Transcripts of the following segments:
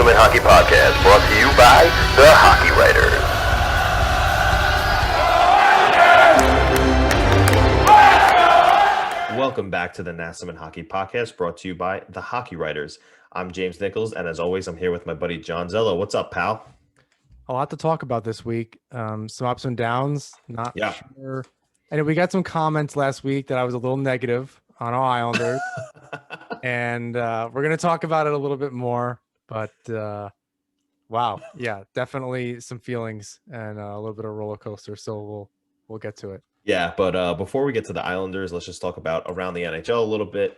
Nassaumen Hockey Podcast, brought to you by the Hockey Writers. Welcome back to the Nassaumen Hockey Podcast, brought to you by the Hockey Writers. I'm James Nichols, and as always, I'm here with my buddy John Zello. What's up, pal? A lot to talk about this week. Some ups and downs. Not sure. And we got some comments last week that I was a little negative on our Islanders, and we're gonna talk about it a little bit more. But wow, yeah, definitely some feelings and a little bit of roller coaster. So we'll get to it. Yeah, but before we get to the Islanders, let's just talk about around the NHL a little bit.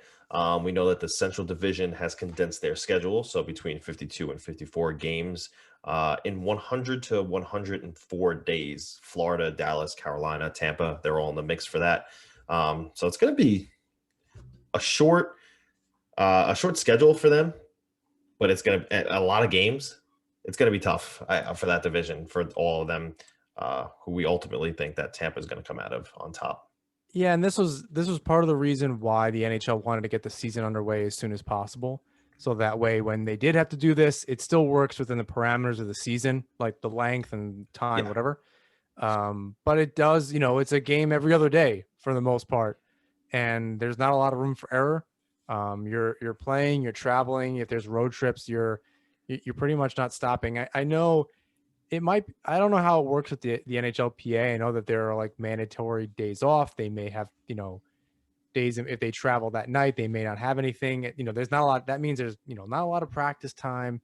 We know that the Central Division has condensed their schedule, so between 52 and 54 games in 100 to 104 days. Florida, Dallas, Carolina, Tampa, they're all in the mix for that. So it's going to be a short schedule for them, but it's going to a lot of games. It's going to be tough for that division, for all of them. Who we ultimately think that Tampa is going to come out of on top. Yeah, and this was part of the reason why the NHL wanted to get the season underway as soon as possible. So that way, when they did have to do this, it still works within the parameters of the season, like the length and time, whatever. But it does, it's a game every other day for the most part, and there's not a lot of room for error. You're playing, you're traveling. If there's road trips, you're pretty much not stopping. I know. I don't know how it works with the NHLPA. I know that there are like mandatory days off. They may have, days if they travel that night, they may not have anything. There's not a lot. That means there's, not a lot of practice time.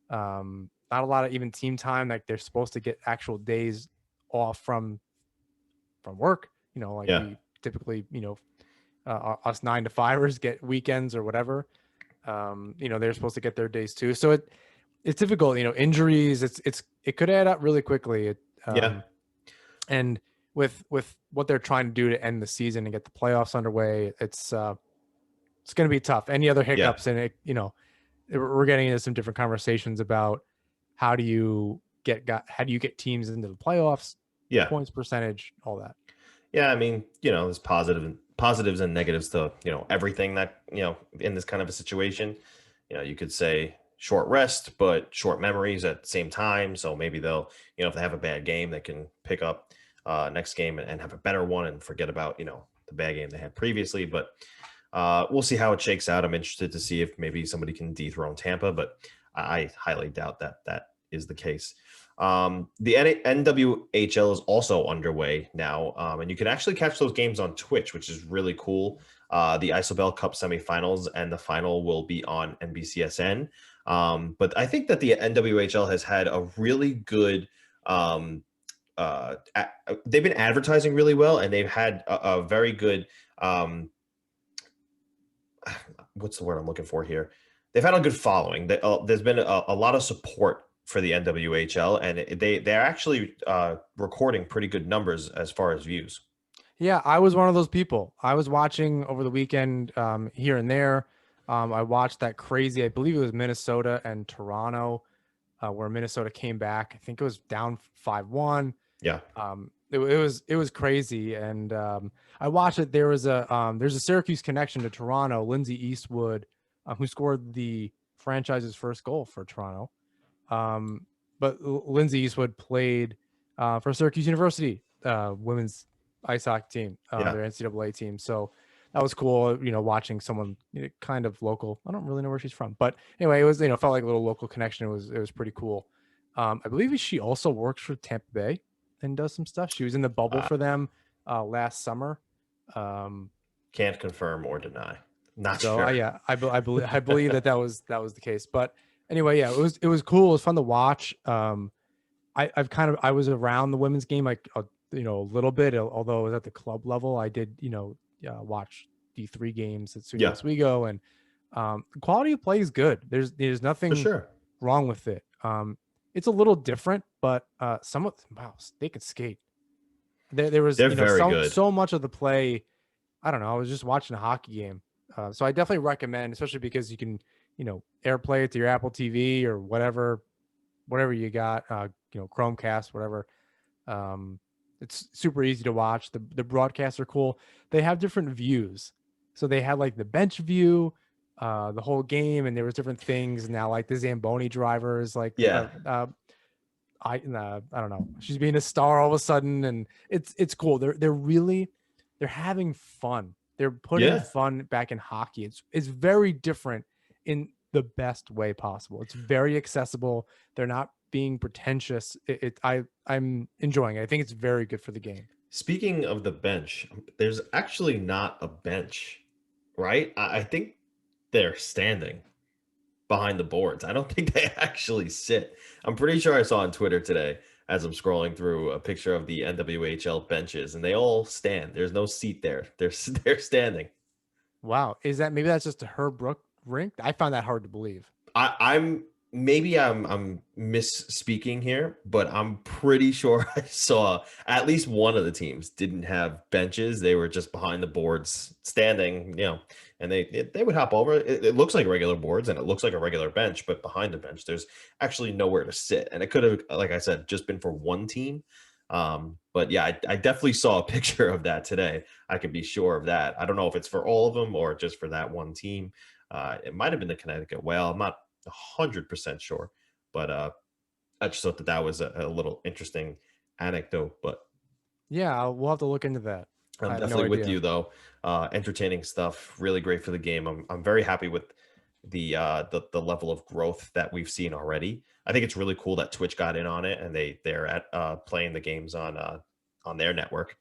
Not a lot of even team time. Like they're supposed to get actual days off from work. We typically, us 9-to-5ers get weekends or whatever. They're supposed to get their days too. So it's difficult, injuries. It could add up really quickly. And with what they're trying to do to end the season and get the playoffs underway, it's going to be tough. Any other hiccups in it, we're getting into some different conversations about how do you get teams into the playoffs, points percentage, all that. Yeah, I mean, there's positives and negatives to everything that in this kind of a situation. You could say short rest, but short memories at the same time. So maybe they'll, if they have a bad game, they can pick up next game and have a better one and forget about, the bad game they had previously. But we'll see how it shakes out. I'm interested to see if maybe somebody can dethrone Tampa, but I highly doubt that is the case. The NWHL is also underway now, and you can actually catch those games on Twitch, which is really cool. The Isobel Cup semifinals and the final will be on NBCSN. But I think that the NWHL has had a really good they've been advertising really well, and they've had a very good what's the word I'm looking for here? They've had a good following. There's been a lot of support for the NWHL, and they're actually recording pretty good numbers as far as views. Yeah, I was one of those people. I was watching over the weekend here and there. I watched that crazy, I believe it was Minnesota and Toronto, where Minnesota came back. I think it was down 5-1. Yeah. It was crazy. And I watched it. There's a Syracuse connection to Toronto, Lindsay Eastwood, who scored the franchise's first goal for Toronto. But Lindsay Eastwood played for Syracuse University, women's ice hockey team, their NCAA team. So that was cool, watching someone kind of local. I don't really know where she's from, but anyway, it was, felt like a little local connection. It was pretty cool. I believe she also works for Tampa Bay and does some stuff. She was in the bubble for them last summer. Can't confirm or deny. Not so, sure. I believe that was the case. But anyway, yeah, it was cool. It was fun to watch. I was around the women's game like a little bit, although it was at the club level. I did watch D3 games at Studio Oswego, and the quality of play is good. There's nothing wrong with it. It's a little different, but some of them, they could skate. There was so much of the play. I don't know. I was just watching a hockey game, so I definitely recommend, especially because you can AirPlay it to your Apple TV or whatever you got, Chromecast, whatever. It's super easy to watch. The broadcasts are cool. They have different views. So they had like the bench view, the whole game, and there was different things. Now, like the Zamboni drivers, like Yeah. I don't know. She's being a star all of a sudden, and it's cool. They're having fun. They're putting Yeah. fun back in hockey. It's very different in the best way possible. It's very accessible. They're not being pretentious. I'm enjoying it. I think it's very good for the game. Speaking of the bench, there's actually not a bench, right? I think they're standing behind the boards. I don't think they actually sit. I'm pretty sure I saw on Twitter today as I'm scrolling through a picture of the NWHL benches, and they all stand. There's no seat there. They're standing. Wow, is that maybe that's just a Herb Brook rink? I found that hard to believe. I'm maybe I'm misspeaking here, but I'm pretty sure I saw at least one of the teams didn't have benches. They were just behind the boards standing, and they would hop over. It looks like regular boards and it looks like a regular bench, but behind the bench, there's actually nowhere to sit. And it could have, like I said, just been for one team. But yeah, I definitely saw a picture of that today. I can be sure of that. I don't know if it's for all of them or just for that one team. It might have been the Connecticut Whale. I'm not 100% sure, but I just thought that was a little interesting anecdote. But Yeah, we'll have to look into that. I I'm have no definitely with idea. you though. Entertaining stuff, really great for the game. I'm very happy with the level of growth that we've seen already. I think it's really cool that Twitch got in on it and they're at playing the games on their network.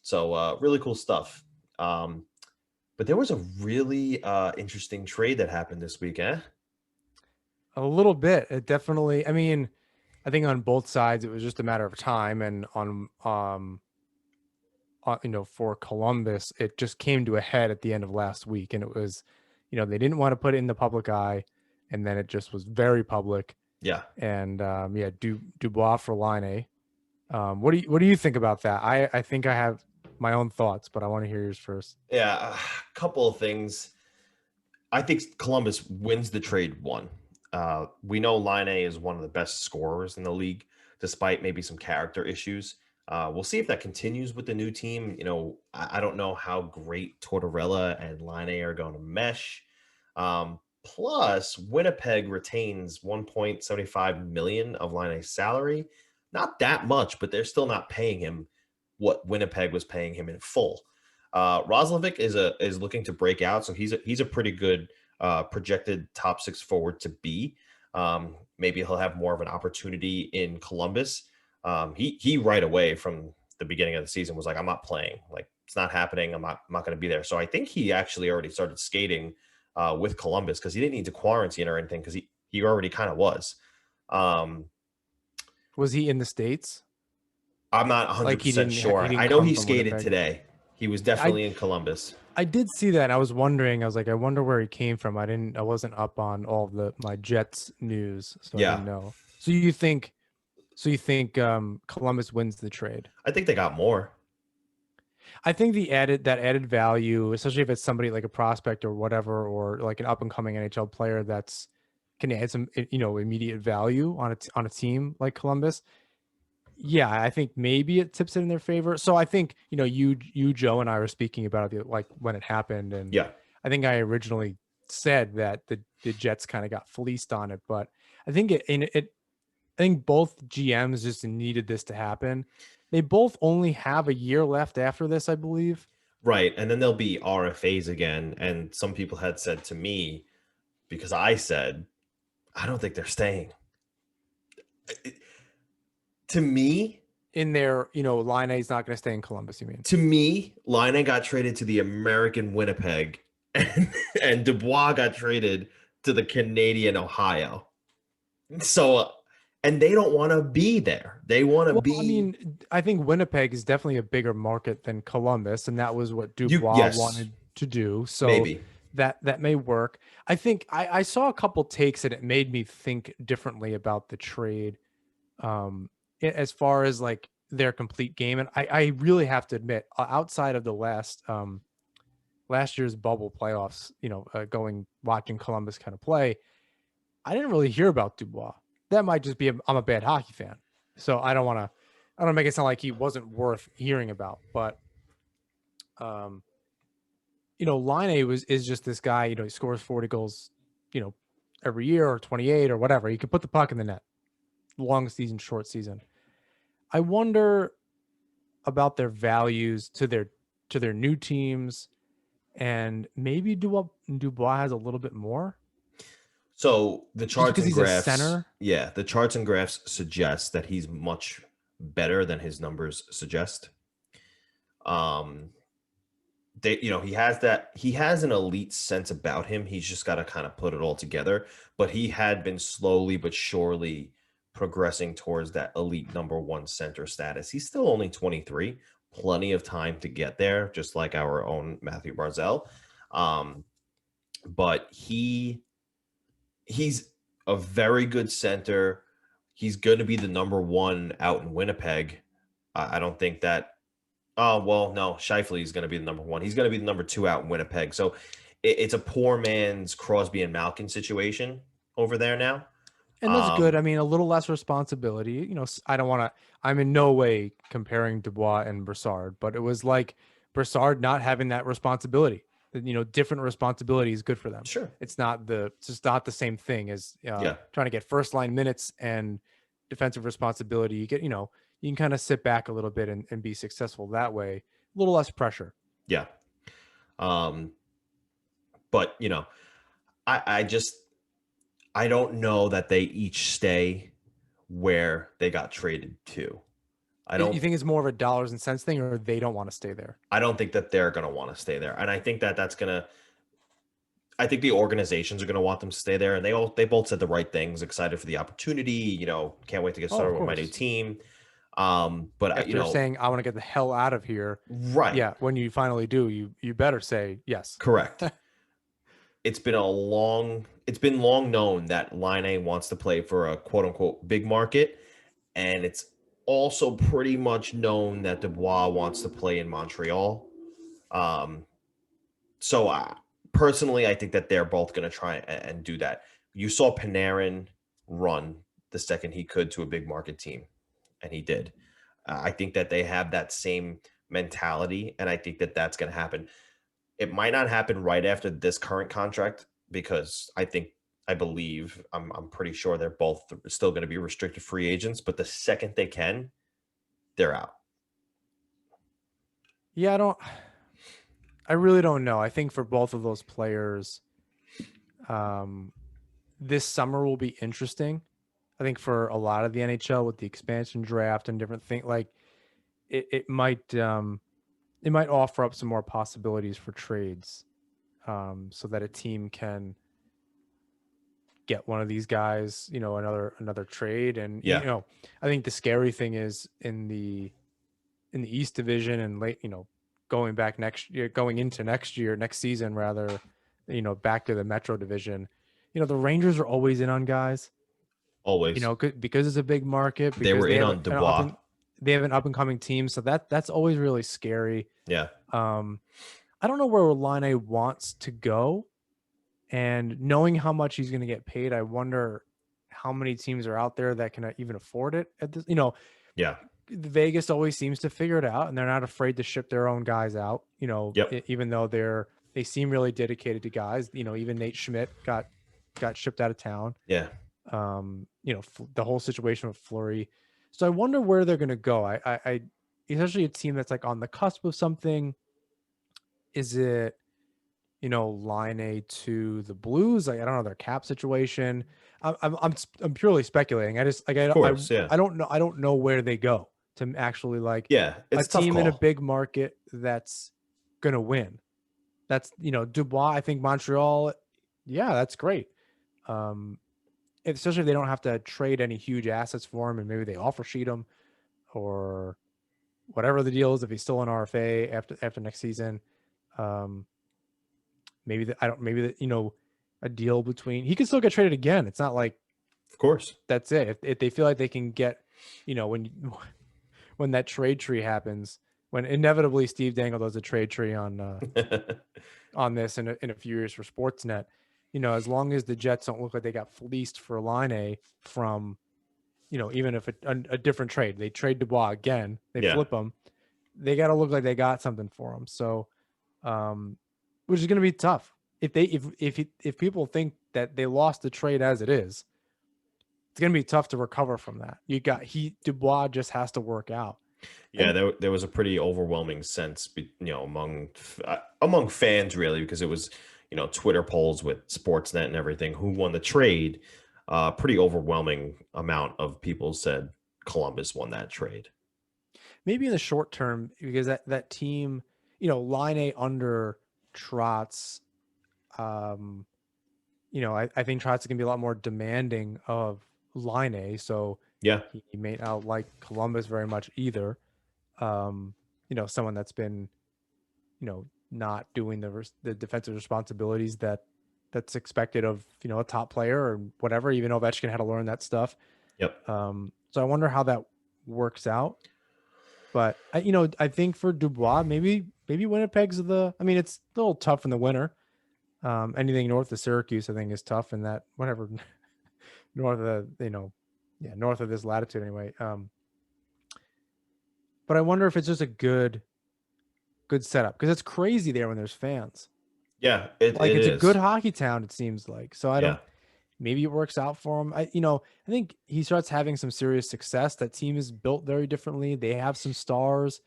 So really cool stuff. But there was a really interesting trade that happened this week, eh? A little bit. It definitely. I mean, I think on both sides it was just a matter of time, and for Columbus, it just came to a head at the end of last week, and it was, they didn't want to put it in the public eye, and then it just was very public. Yeah. And yeah, Dubois for Line. What do you think about that? I think I have my own thoughts, but I want to hear yours first. Yeah, a couple of things. I think Columbus wins the trade one. We know Line is one of the best scorers in the league, despite maybe some character issues. We'll see if that continues with the new team. I don't know how great Tortorella and Line are going to mesh. Plus, Winnipeg retains 1.75 million of Line's salary. Not that much, but they're still not paying him what Winnipeg was paying him in full. Roslovic is looking to break out, so he's a pretty good projected top six forward to be. Maybe he'll have more of an opportunity in Columbus. He right away from the beginning of the season was like, I'm not playing. Like, it's not happening. I'm not going to be there. So I think he actually already started skating with Columbus because he didn't need to quarantine or anything because he already kind of was. Was he in the States? I'm not 100% sure. I know he skated today. He was definitely in Columbus. I did see that. I was wondering. I was like, I wonder where he came from. I wasn't up on all of my Jets news, so I didn't know. So you think Columbus wins the trade? I think they got more. I think that added value, especially if it's somebody like a prospect or whatever, or like an up and coming NHL player that's can add some immediate value on a team like Columbus. Yeah, I think maybe it tips it in their favor. So I think, you, Joe, and I were speaking about it like when it happened. And yeah, I think I originally said that the Jets kind of got fleeced on it, but I think I think both GMs just needed this to happen. They both only have a year left after this, I believe. Right. And then there'll be RFAs again. And some people had said to me, because I said, I don't think they're staying. To me, in their, Line A is not going to stay in Columbus, you mean? To me, Line A got traded to the American Winnipeg, and Dubois got traded to the Canadian Ohio. So, and they don't want to be there. They want to be. I mean, I think Winnipeg is definitely a bigger market than Columbus, and that was what Dubois wanted to do. So maybe that may work. I think I saw a couple takes and it made me think differently about the trade. As far as like their complete game, and I really have to admit, outside of the last year's bubble playoffs, watching Columbus kind of play, I didn't really hear about Dubois. That might just be I'm a bad hockey fan, so I don't want to make it sound like he wasn't worth hearing about. But Line A is just this guy, he scores 40 goals, every year, or 28 or whatever. He can put the puck in the net. Long season, short season. I wonder about their values to their new teams, and maybe Dubois has a little bit more. So the Just charts because and he's a graphs, center. yeah, the charts and graphs suggest that he's much better than his numbers suggest. Um, he has an elite sense about him. He's just got to kind of put it all together. But he had been slowly but surely progressing towards that elite number one center status. He's still only 23, plenty of time to get there, just like our own Matthew Barzal. But he's a very good center. He's going to be the number one out in Winnipeg. I don't think that. Oh, well, no, Scheifele is going to be the number one. He's going to be the number two out in Winnipeg. So it's a poor man's Crosby and Malkin situation over there now. And that's good. I mean, a little less responsibility. I don't want to. I'm in no way comparing Dubois and Brassard, but it was like Brassard not having that responsibility. Different responsibility is good for them. Sure. It's just not the same thing as Yeah. trying to get first line minutes and defensive responsibility. You get, you can kind of sit back a little bit and be successful that way. A little less pressure. Yeah. But I don't know that they each stay where they got traded to. You think it's more of a dollars and cents thing, or they don't want to stay there? I don't think that they're going to want to stay there. And I think I think the organizations are going to want them to stay there. And they both said the right things, excited for the opportunity, can't wait to get started with my new team. But after saying, I want to get the hell out of here. Right. Yeah. When you finally do, you better say yes. Correct. It's been long known that Line A wants to play for a quote unquote big market. And it's also pretty much known that Dubois wants to play in Montreal. So personally, I think that they're both going to try and do that. You saw Panarin run the second he could to a big market team, and he did. I think that they have that same mentality, and I think that that's going to happen. It might not happen right after this current contract because I'm pretty sure they're both still going to be restricted free agents, but the second they can, they're out. Yeah, I really don't know. I think for both of those players, this summer will be interesting. I think for a lot of the NHL with the expansion draft and different things, like it might offer up some more possibilities for trades, so that a team can get one of these guys, another trade. And I think the scary thing is in the East Division and late, going into next season rather, back to the Metro Division, the Rangers are always in on guys. Always. Because it's a big market. They were in on Dubois. They have an up and coming team, so that's always really scary. Yeah. I don't know where Line A wants to go, and knowing how much he's going to get paid, I wonder how many teams are out there that can even afford it at this. Yeah. Vegas always seems to figure it out, and they're not afraid to ship their own guys out. Even though they seem really dedicated to guys. Even Nate Schmidt got shipped out of town. Yeah. The whole situation with Fleury. So I wonder where they're going to go. I especially a team that's like on the cusp of something. Is it, Line A to the Blues? Like, I don't know their cap situation. I'm purely speculating. I just I don't know where they go to actually it's a team in a big market that's gonna win. That's Dubois. I think Montreal. Yeah, that's great. Especially if they don't have to trade any huge assets for him, and maybe they offer sheet him or whatever the deal is if he's still in RFA after next season. Maybe a deal between, he can still get traded again. It's not like, of course, that's it. If they feel like they can get, when that trade tree happens, when inevitably Steve Dangle does a trade tree on on this in a few years for Sportsnet, as long as the Jets don't look like they got fleeced for Line A from, even if a different trade, they trade Dubois again, they flip them, they got to look like they got something for him. So which is going to be tough. If people think that they lost the trade as it is, it's going to be tough to recover from that. Dubois just has to work out. Yeah, there was a pretty overwhelming sense, among fans really, because it was Twitter polls with Sportsnet and everything who won the trade. Pretty overwhelming amount of people said Columbus won that trade. Maybe in the short term, because that team, Line under Trotz, I think Trotz is going to be a lot more demanding of Line, so yeah, he may not like Columbus very much either. Someone that's been, not doing the defensive responsibilities that's expected of a top player or whatever. Even Ovechkin had to learn that stuff. Yep. So I wonder how that works out. But I think for Dubois, maybe Winnipeg's it's a little tough in the winter. Anything north of Syracuse, I think, is tough, and that whatever north of north of this latitude anyway. But I wonder if it's just a good setup, because it's crazy there when there's fans. Yeah, it's a good hockey town, it seems like. So I don't. Maybe it works out for him. I think he starts having some serious success. That team is built very differently. They have some stars.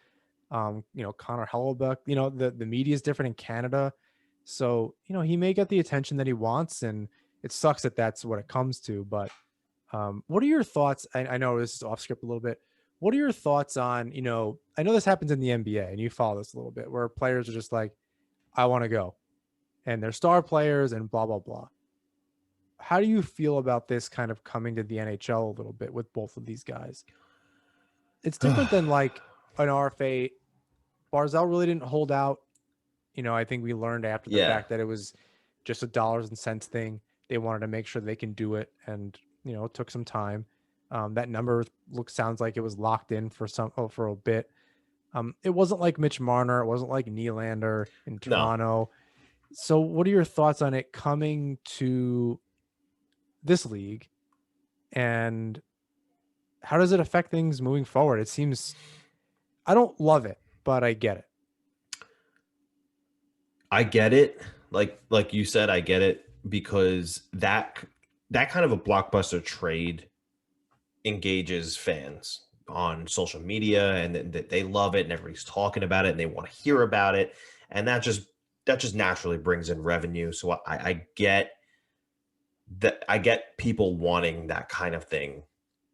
Connor Hellebuck. The media is different in Canada, so he may get the attention that he wants, and it sucks that that's what it comes to. But what are your thoughts? I know this is off script a little bit. What are your thoughts on, I know this happens in the NBA, and you follow this a little bit, where players are just like, I want to go, and they're star players and blah, blah, blah. How do you feel about this kind of coming to the NHL a little bit with both of these guys? It's different than like an RFA. Barzal really didn't hold out. I think we learned after the fact that it was just a dollars and cents thing. They wanted to make sure they can do it, and it took some time. That number sounds like it was locked in for a bit. It wasn't like Mitch Marner. It wasn't like Nylander in Toronto. No. So what are your thoughts on it coming to this league, and how does it affect things moving forward? It seems, I don't love it, but I get it. I get it. Like you said, I get it, because that kind of a blockbuster trade engages fans on social media, and they love it, and everybody's talking about it, and they want to hear about it, and that just naturally brings in revenue. So I get that. I get people wanting that kind of thing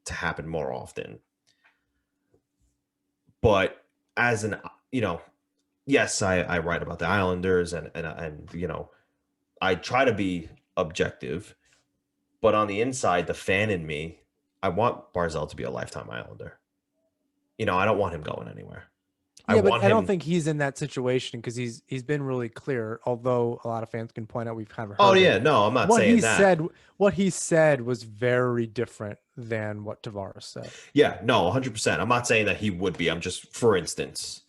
to happen more often. But as an yes, I write about the Islanders, and I try to be objective, but on the inside, the fan in me, I want Barzal to be a lifetime Islander. I don't want him going anywhere. Yeah, I don't think he's in that situation, because he's been really clear. Although a lot of fans can point out, we've kind of heard. Oh yeah, no, I'm not saying that. What he said was very different than what Tavares said. Yeah, no, 100%. I'm not saying that he would be. I'm just, for instance,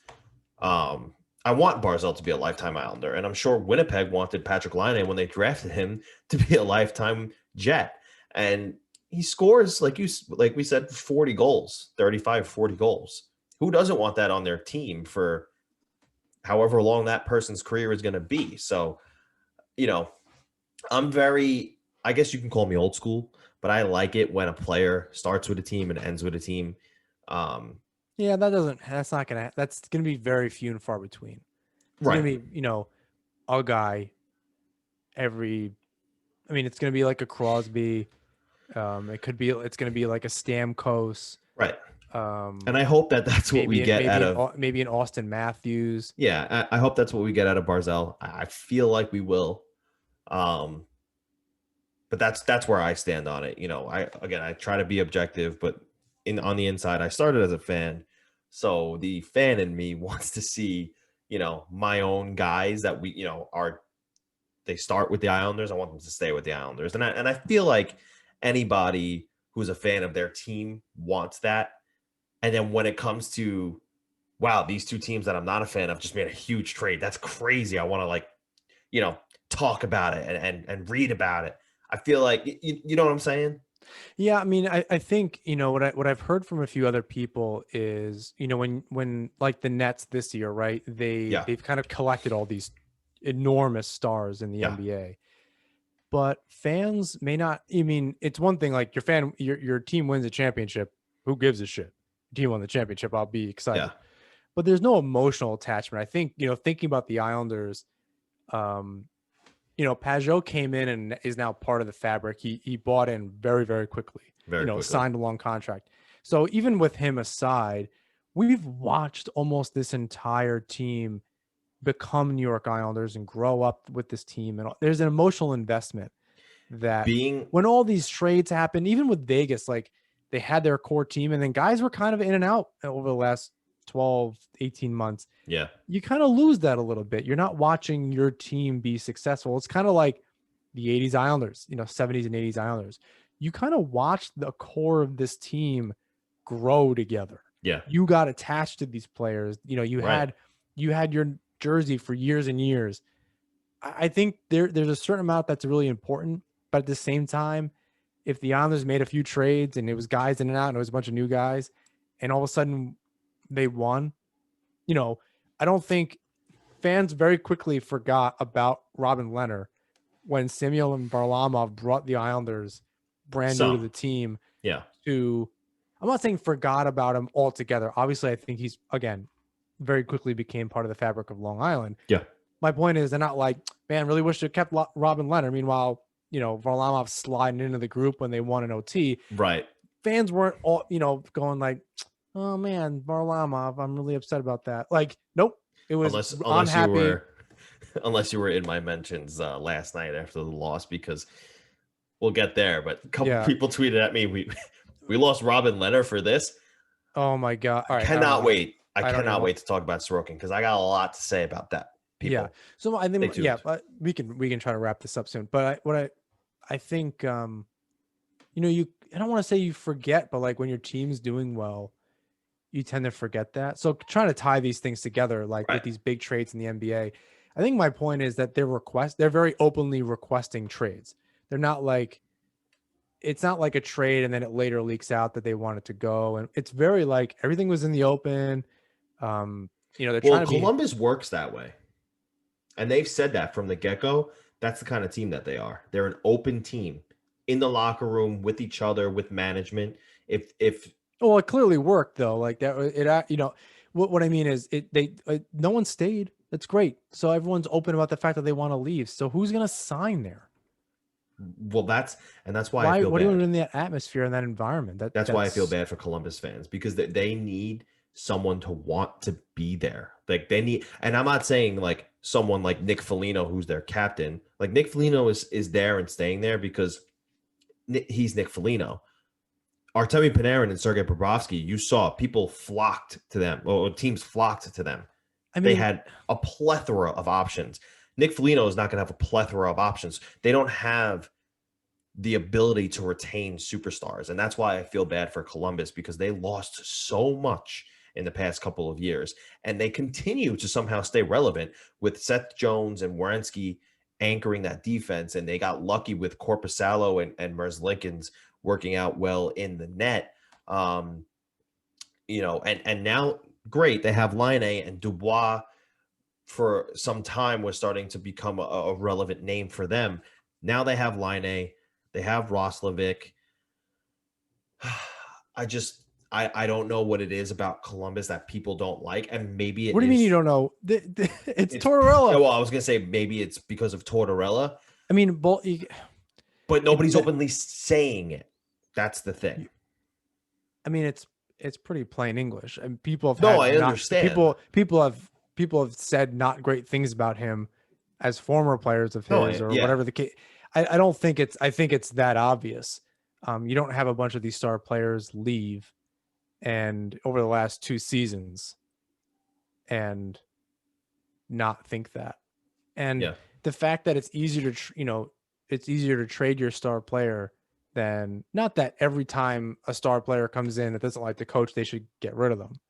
I want Barzal to be a lifetime Islander, and I'm sure Winnipeg wanted Patrick Laine when they drafted him to be a lifetime Jet, and he scores, like we said, 40 goals, 35, 40 goals. Who doesn't want that on their team for however long that person's career is going to be? So, I'm very, I guess you can call me old school, but I like it when a player starts with a team and ends with a team. Yeah, that's going to be very few and far between. It's going to be, a guy it's going to be like a Crosby. It's going to be like a Stamkos. Right. And I hope that's what we get out of maybe an Austin Matthews. Yeah, I hope that's what we get out of Barzal. I feel like we will. But that's where I stand on it. I try to be objective, but on the inside, I started as a fan. So the fan in me wants to see, my own guys that they start with the Islanders. I want them to stay with the Islanders. And I feel like anybody who's a fan of their team wants that. And then when it comes to, wow, these two teams that I'm not a fan of just made a huge trade. That's crazy. I want to talk about it and read about it. I feel like, you know what I'm saying? Yeah. I think, what I've heard from a few other people is, when like the Nets this year, right. They've kind of collected all these enormous stars in the NBA. But fans may not. I mean, it's one thing like your team wins a championship. Who gives a shit? Team won the championship. I'll be excited. Yeah. But there's no emotional attachment. I think, thinking about the Islanders, Pajot came in and is now part of the fabric. He bought in very, very quickly, Very quickly. Signed a long contract. So even with him aside, we've watched almost this entire team become New York Islanders and grow up with this team. And there's an emotional investment that when all these trades happen, even with Vegas, like they had their core team and then guys were kind of in and out over the last 12, 18 months. Yeah. You kind of lose that a little bit. You're not watching your team be successful. It's kind of like the 80s Islanders, 70s and 80s Islanders. You kind of watch the core of this team grow together. Yeah. You got attached to these players. You had your jersey for years and years. I think there's a certain amount that's really important, but at the same time, if the Islanders made a few trades and it was guys in and out and it was a bunch of new guys and all of a sudden they won, I don't think fans very quickly forgot about Robin Leonard when Samuel and Varlamov brought the Islanders brand new to the team. Yeah. I'm not saying forgot about him altogether. Obviously, I think he's, again, very quickly became part of the fabric of Long Island. Yeah. My point is they're not like, man, really wish they kept Robin Leonard. Meanwhile, Varlamov sliding into the group when they won an OT. Right. Fans weren't all, going like, oh man, Varlamov, I'm really upset about that. Like, nope. It was unless you were in my mentions last night after the loss, because we'll get there. But a couple people tweeted at me, we lost Robin Leonard for this. Oh my God. All right, I cannot wait to talk about Sorokin because I got a lot to say about that. People. Yeah. So I think but we can try to wrap this up soon. But I think I don't want to say you forget, but like when your team's doing well, you tend to forget that. So trying to tie these things together, like with these big trades in the NBA, I think my point is that they're very openly requesting trades. They're not like, it's not like a trade and then it later leaks out that they want it to go. And it's very like everything was in the open. They're trying to Columbus works that way. And they've said that from the get-go. That's the kind of team that they are. They're an open team in the locker room with each other, with management. Well, it clearly worked though. Like that, what I mean is no one stayed. That's great. So everyone's open about the fact that they want to leave. So who's going to sign there? Well, that's why I feel what bad. Are you in that atmosphere, in that environment? That's why I feel bad for Columbus fans, because they need someone to want to be there. Like they need, and I'm not saying like someone like Nick Foligno, who's their captain. Like Nick Foligno is there and staying there because he's Nick Foligno. Artemi Panarin and Sergei Bobrovsky, you saw people flocked to them, or teams flocked to them. I mean, they had a plethora of options. Nick Foligno is not going to have a plethora of options. They don't have the ability to retain superstars. And that's why I feel bad for Columbus, because they lost so much in the past couple of years. And they continue to somehow stay relevant with Seth Jones and Werenski anchoring that defense. And they got lucky with Korpisalo and Merzlikins working out well in the net. And now, great, they have Line and Dubois for some time was starting to become a relevant name for them. Now they have Line, they have Roslovic. I don't know what it is about Columbus that people don't like, and maybe What do you mean you don't know? It's Tortorella. Well, I was gonna say maybe it's because of Tortorella. I mean, but nobody's openly saying it. That's the thing. I mean, it's pretty plain English, and people have. No, I understand. People have said not great things about him as former players of his whatever the case. I don't think it's. I think it's that obvious. You don't have a bunch of these star players leave, and over the last 2 seasons, and not think that. And the fact that it's easier to trade your star player than, not that every time a star player comes in that doesn't like the coach, they should get rid of them,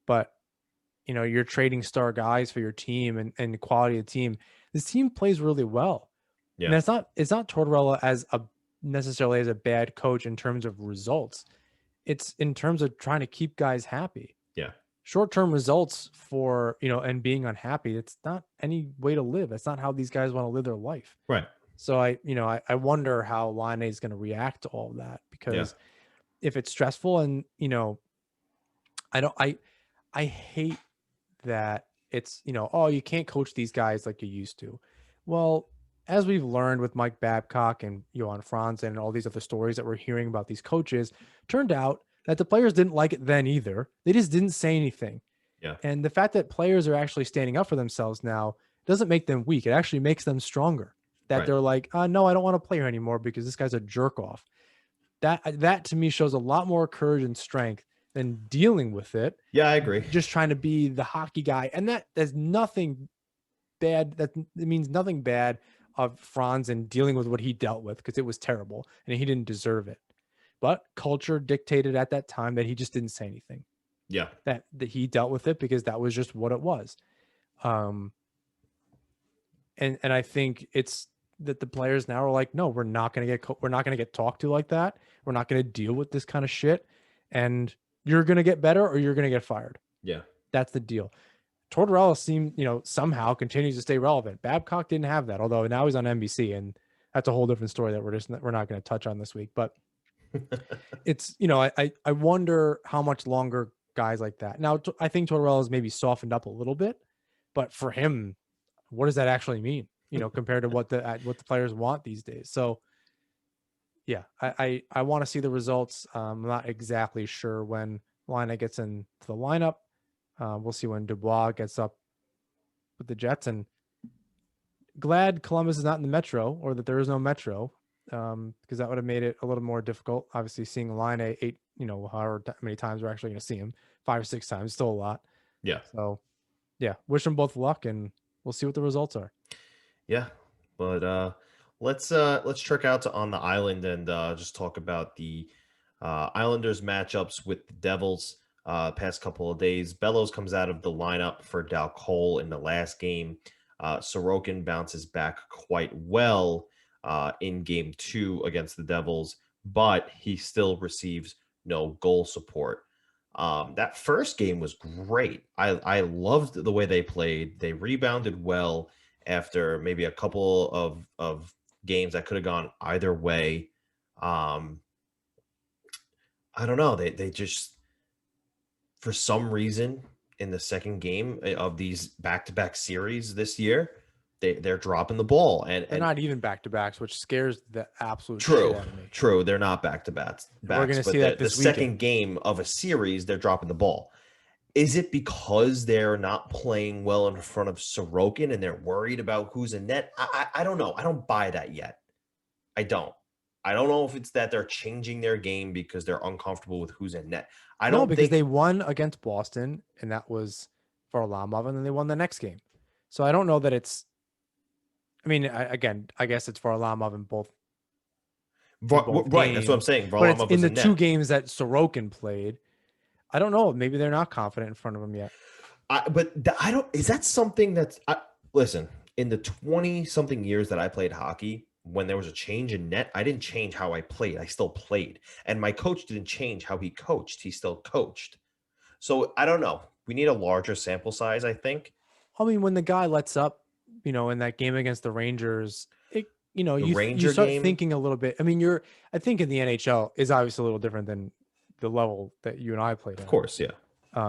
but you're trading star guys for your team and the quality of the team. This team plays really well. Yeah. And it's not Tortorella necessarily as a bad coach in terms of results. It's in terms of trying to keep guys happy. Yeah. short-term results for, and being unhappy. It's not any way to live. That's not how these guys want to live their life. Right. So I wonder how Line is going to react to all of that, because if it's stressful and, I hate that it's, oh, you can't coach these guys like you used to. Well, as we've learned with Mike Babcock and Johan Franz and all these other stories that we're hearing about these coaches, turned out that the players didn't like it then either. They just didn't say anything. Yeah. And the fact that players are actually standing up for themselves now doesn't make them weak. It actually makes them stronger. That they're like, no, I don't want to play here anymore because this guy's a jerk off. That to me shows a lot more courage and strength than dealing with it. Yeah, I agree. Just trying to be the hockey guy. And there's nothing bad. It means nothing bad of Franz and dealing with what he dealt with, because it was terrible and he didn't deserve it. But culture dictated at that time that he just didn't say anything. Yeah. That he dealt with it because that was just what it was. And I think it's that the players now are like, no, we're not going to get talked to like that. We're not going to deal with this kind of shit. And you're going to get better or you're going to get fired. Yeah. That's the deal. Tortorella seemed, somehow continues to stay relevant. Babcock didn't have that, although now he's on NBC, and that's a whole different story that we're not going to touch on this week. But it's, I wonder how much longer guys like that. Now, I think Tortorella's maybe softened up a little bit, but for him, what does that actually mean? Compared to what the players want these days. So yeah, I want to see the results. I'm not exactly sure when Laine gets into the lineup. We'll see when Dubois gets up with the Jets, and glad Columbus is not in the Metro, or that there is no Metro, because that would have made it a little more difficult. Obviously, seeing Laine 8, however many times we're actually going to see him, 5 or 6 times, still a lot. Yeah. So yeah, wish them both luck, and we'll see what the results are. Yeah, but let's trick out to on the island and just talk about the Islanders matchups with the Devils past couple of days. Bellows comes out of the lineup for Dal Cole in the last game. Sorokin bounces back quite well in game 2 against the Devils, but he still receives no goal support. That first game was great. I loved the way they played. They rebounded well after maybe a couple of games that could have gone either way. I don't know. They just, for some reason, in the second game of these back-to-back series this year, they're dropping the ball. And they're not even back-to-backs, which scares the absolute true, shit out of me. True. They're not back-to-backs. We're going to see that this the second game of a series, they're dropping the ball. Is it because they're not playing well in front of Sorokin and they're worried about who's in net? I don't know. I don't buy that yet. I don't know if it's that they're changing their game because they're uncomfortable with who's in net. I don't because think they won against Boston, and that was Varlamov, and then they won the next game. So I don't know that it's. I mean, I guess it's Varlamov in both. Right, games. That's what I'm saying. Varlamov, but it's in the 2 games that Sorokin played. I don't know. Maybe they're not confident in front of him yet. Is that something that's listen, in the 20-something years that I played hockey, when there was a change in net, I didn't change how I played. I still played. And my coach didn't change how he coached. He still coached. So I don't know. We need a larger sample size, I think. I mean, when the guy lets up, in that game against the Rangers, you start thinking a little bit. I mean, I think in the NHL is obviously a little different than the level that you and I played at. Of course, yeah.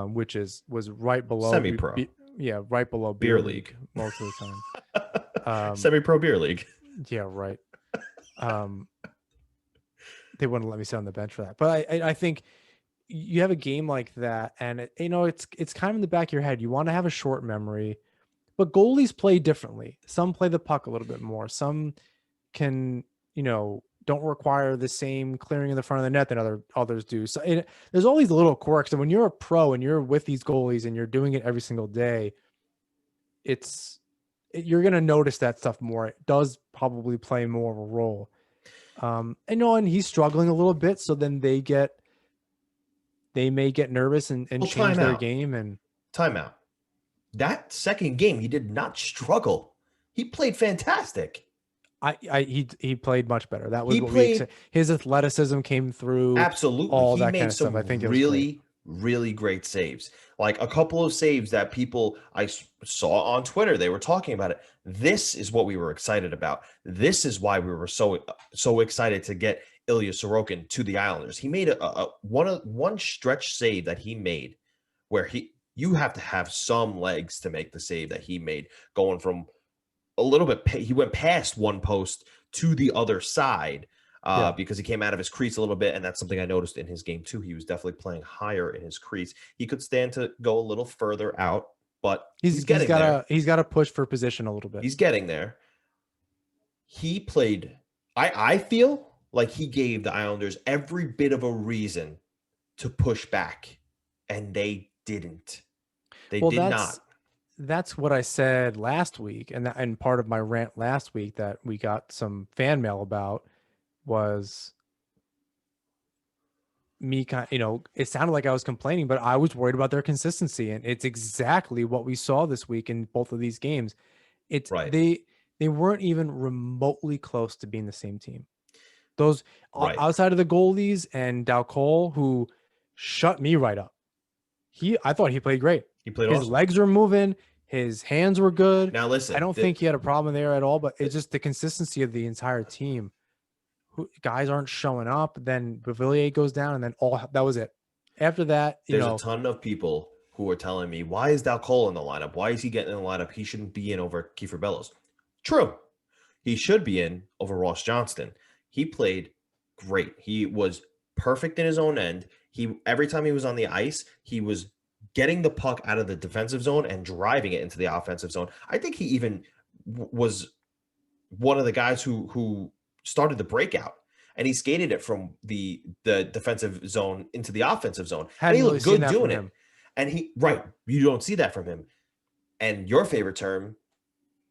Which was right below semi-pro. Right below beer league most of the time. Semi-pro beer league. Yeah, right. They wouldn't let me sit on the bench for that. But I think you have a game like that, and it's kind of in the back of your head. You want to have a short memory, but goalies play differently. Some play the puck a little bit more. Some can, don't require the same clearing in the front of the net that others do. So there's all these little quirks. And when you're a pro and you're with these goalies and you're doing it every single day, you're going to notice that stuff more. It does probably play more of a role. And he's struggling a little bit. So then they may get nervous and change their game. And timeout. That second game, he did not struggle. He played fantastic. He played much better. That was his athleticism came through. Absolutely. All that kind of stuff. I think it was really, really great saves. Like a couple of saves that people saw on Twitter, they were talking about it. This is what we were excited about. This is why we were so excited to get Ilya Sorokin to the Islanders. He made one stretch save that he made where you have to have some legs to make the save that he made, going from a little bit. He went past one post to the other side because he came out of his crease a little bit, and that's something I noticed in his game too. He was definitely playing higher in his crease. He could stand to go a little further out, but he's got to push for position a little bit. He's getting there. He played. I feel like he gave the Islanders every bit of a reason to push back, and they didn't. They did not. That's what I said last week, and part of my rant last week that we got some fan mail about was me it sounded like I was complaining, but I was worried about their consistency, and it's exactly what we saw this week in both of these games. It's right. They weren't even remotely close to being the same team. Those outside of the goalies and Dalcol, who shut me right up. I thought he played great. He played his awesome. Legs were moving. His hands were good. Now listen, I don't think he had a problem there at all, but it's just the consistency of the entire team. Guys aren't showing up. Then Beauvillier goes down, and then that was it. After that, there's a ton of people who are telling me, why is Dalcol in the lineup? Why is he getting in the lineup? He shouldn't be in over Kiefer Bellows. True. He should be in over Ross Johnston. He played great. He was perfect in his own end. Every time he was on the ice, he was getting the puck out of the defensive zone and driving it into the offensive zone. I think he even was one of the guys who started the breakout, and he skated it from the defensive zone into the offensive zone. And he looked good doing it. And you don't see that from him. And your favorite term,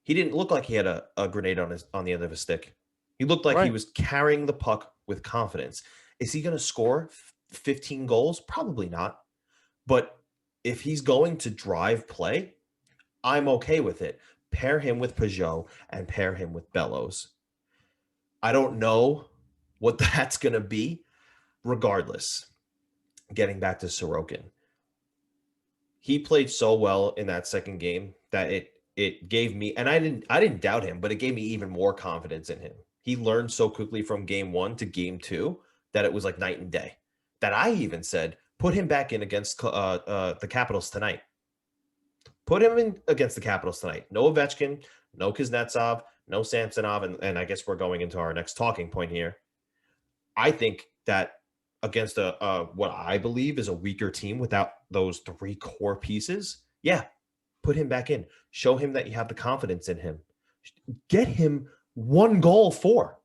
he didn't look like he had a grenade on the end of his stick. He looked like he was carrying the puck with confidence. Is he going to score 15 goals? Probably not. But if he's going to drive play, I'm okay with it. Pair him with Peugeot and pair him with Bellows. I don't know what that's going to be. Regardless, getting back to Sorokin, he played so well in that second game that it gave me, and I didn't doubt him, but it gave me even more confidence in him. He learned so quickly from game 1 to game 2 that it was like night and day. That I even said, put him back in against the Capitals tonight. Put him in against the Capitals tonight. No Ovechkin, no Kuznetsov, no Samsonov, and I guess we're going into our next talking point here. I think that against what I believe is a weaker team without those 3 core pieces, put him back in. Show him that you have the confidence in him. Get him 1 goal for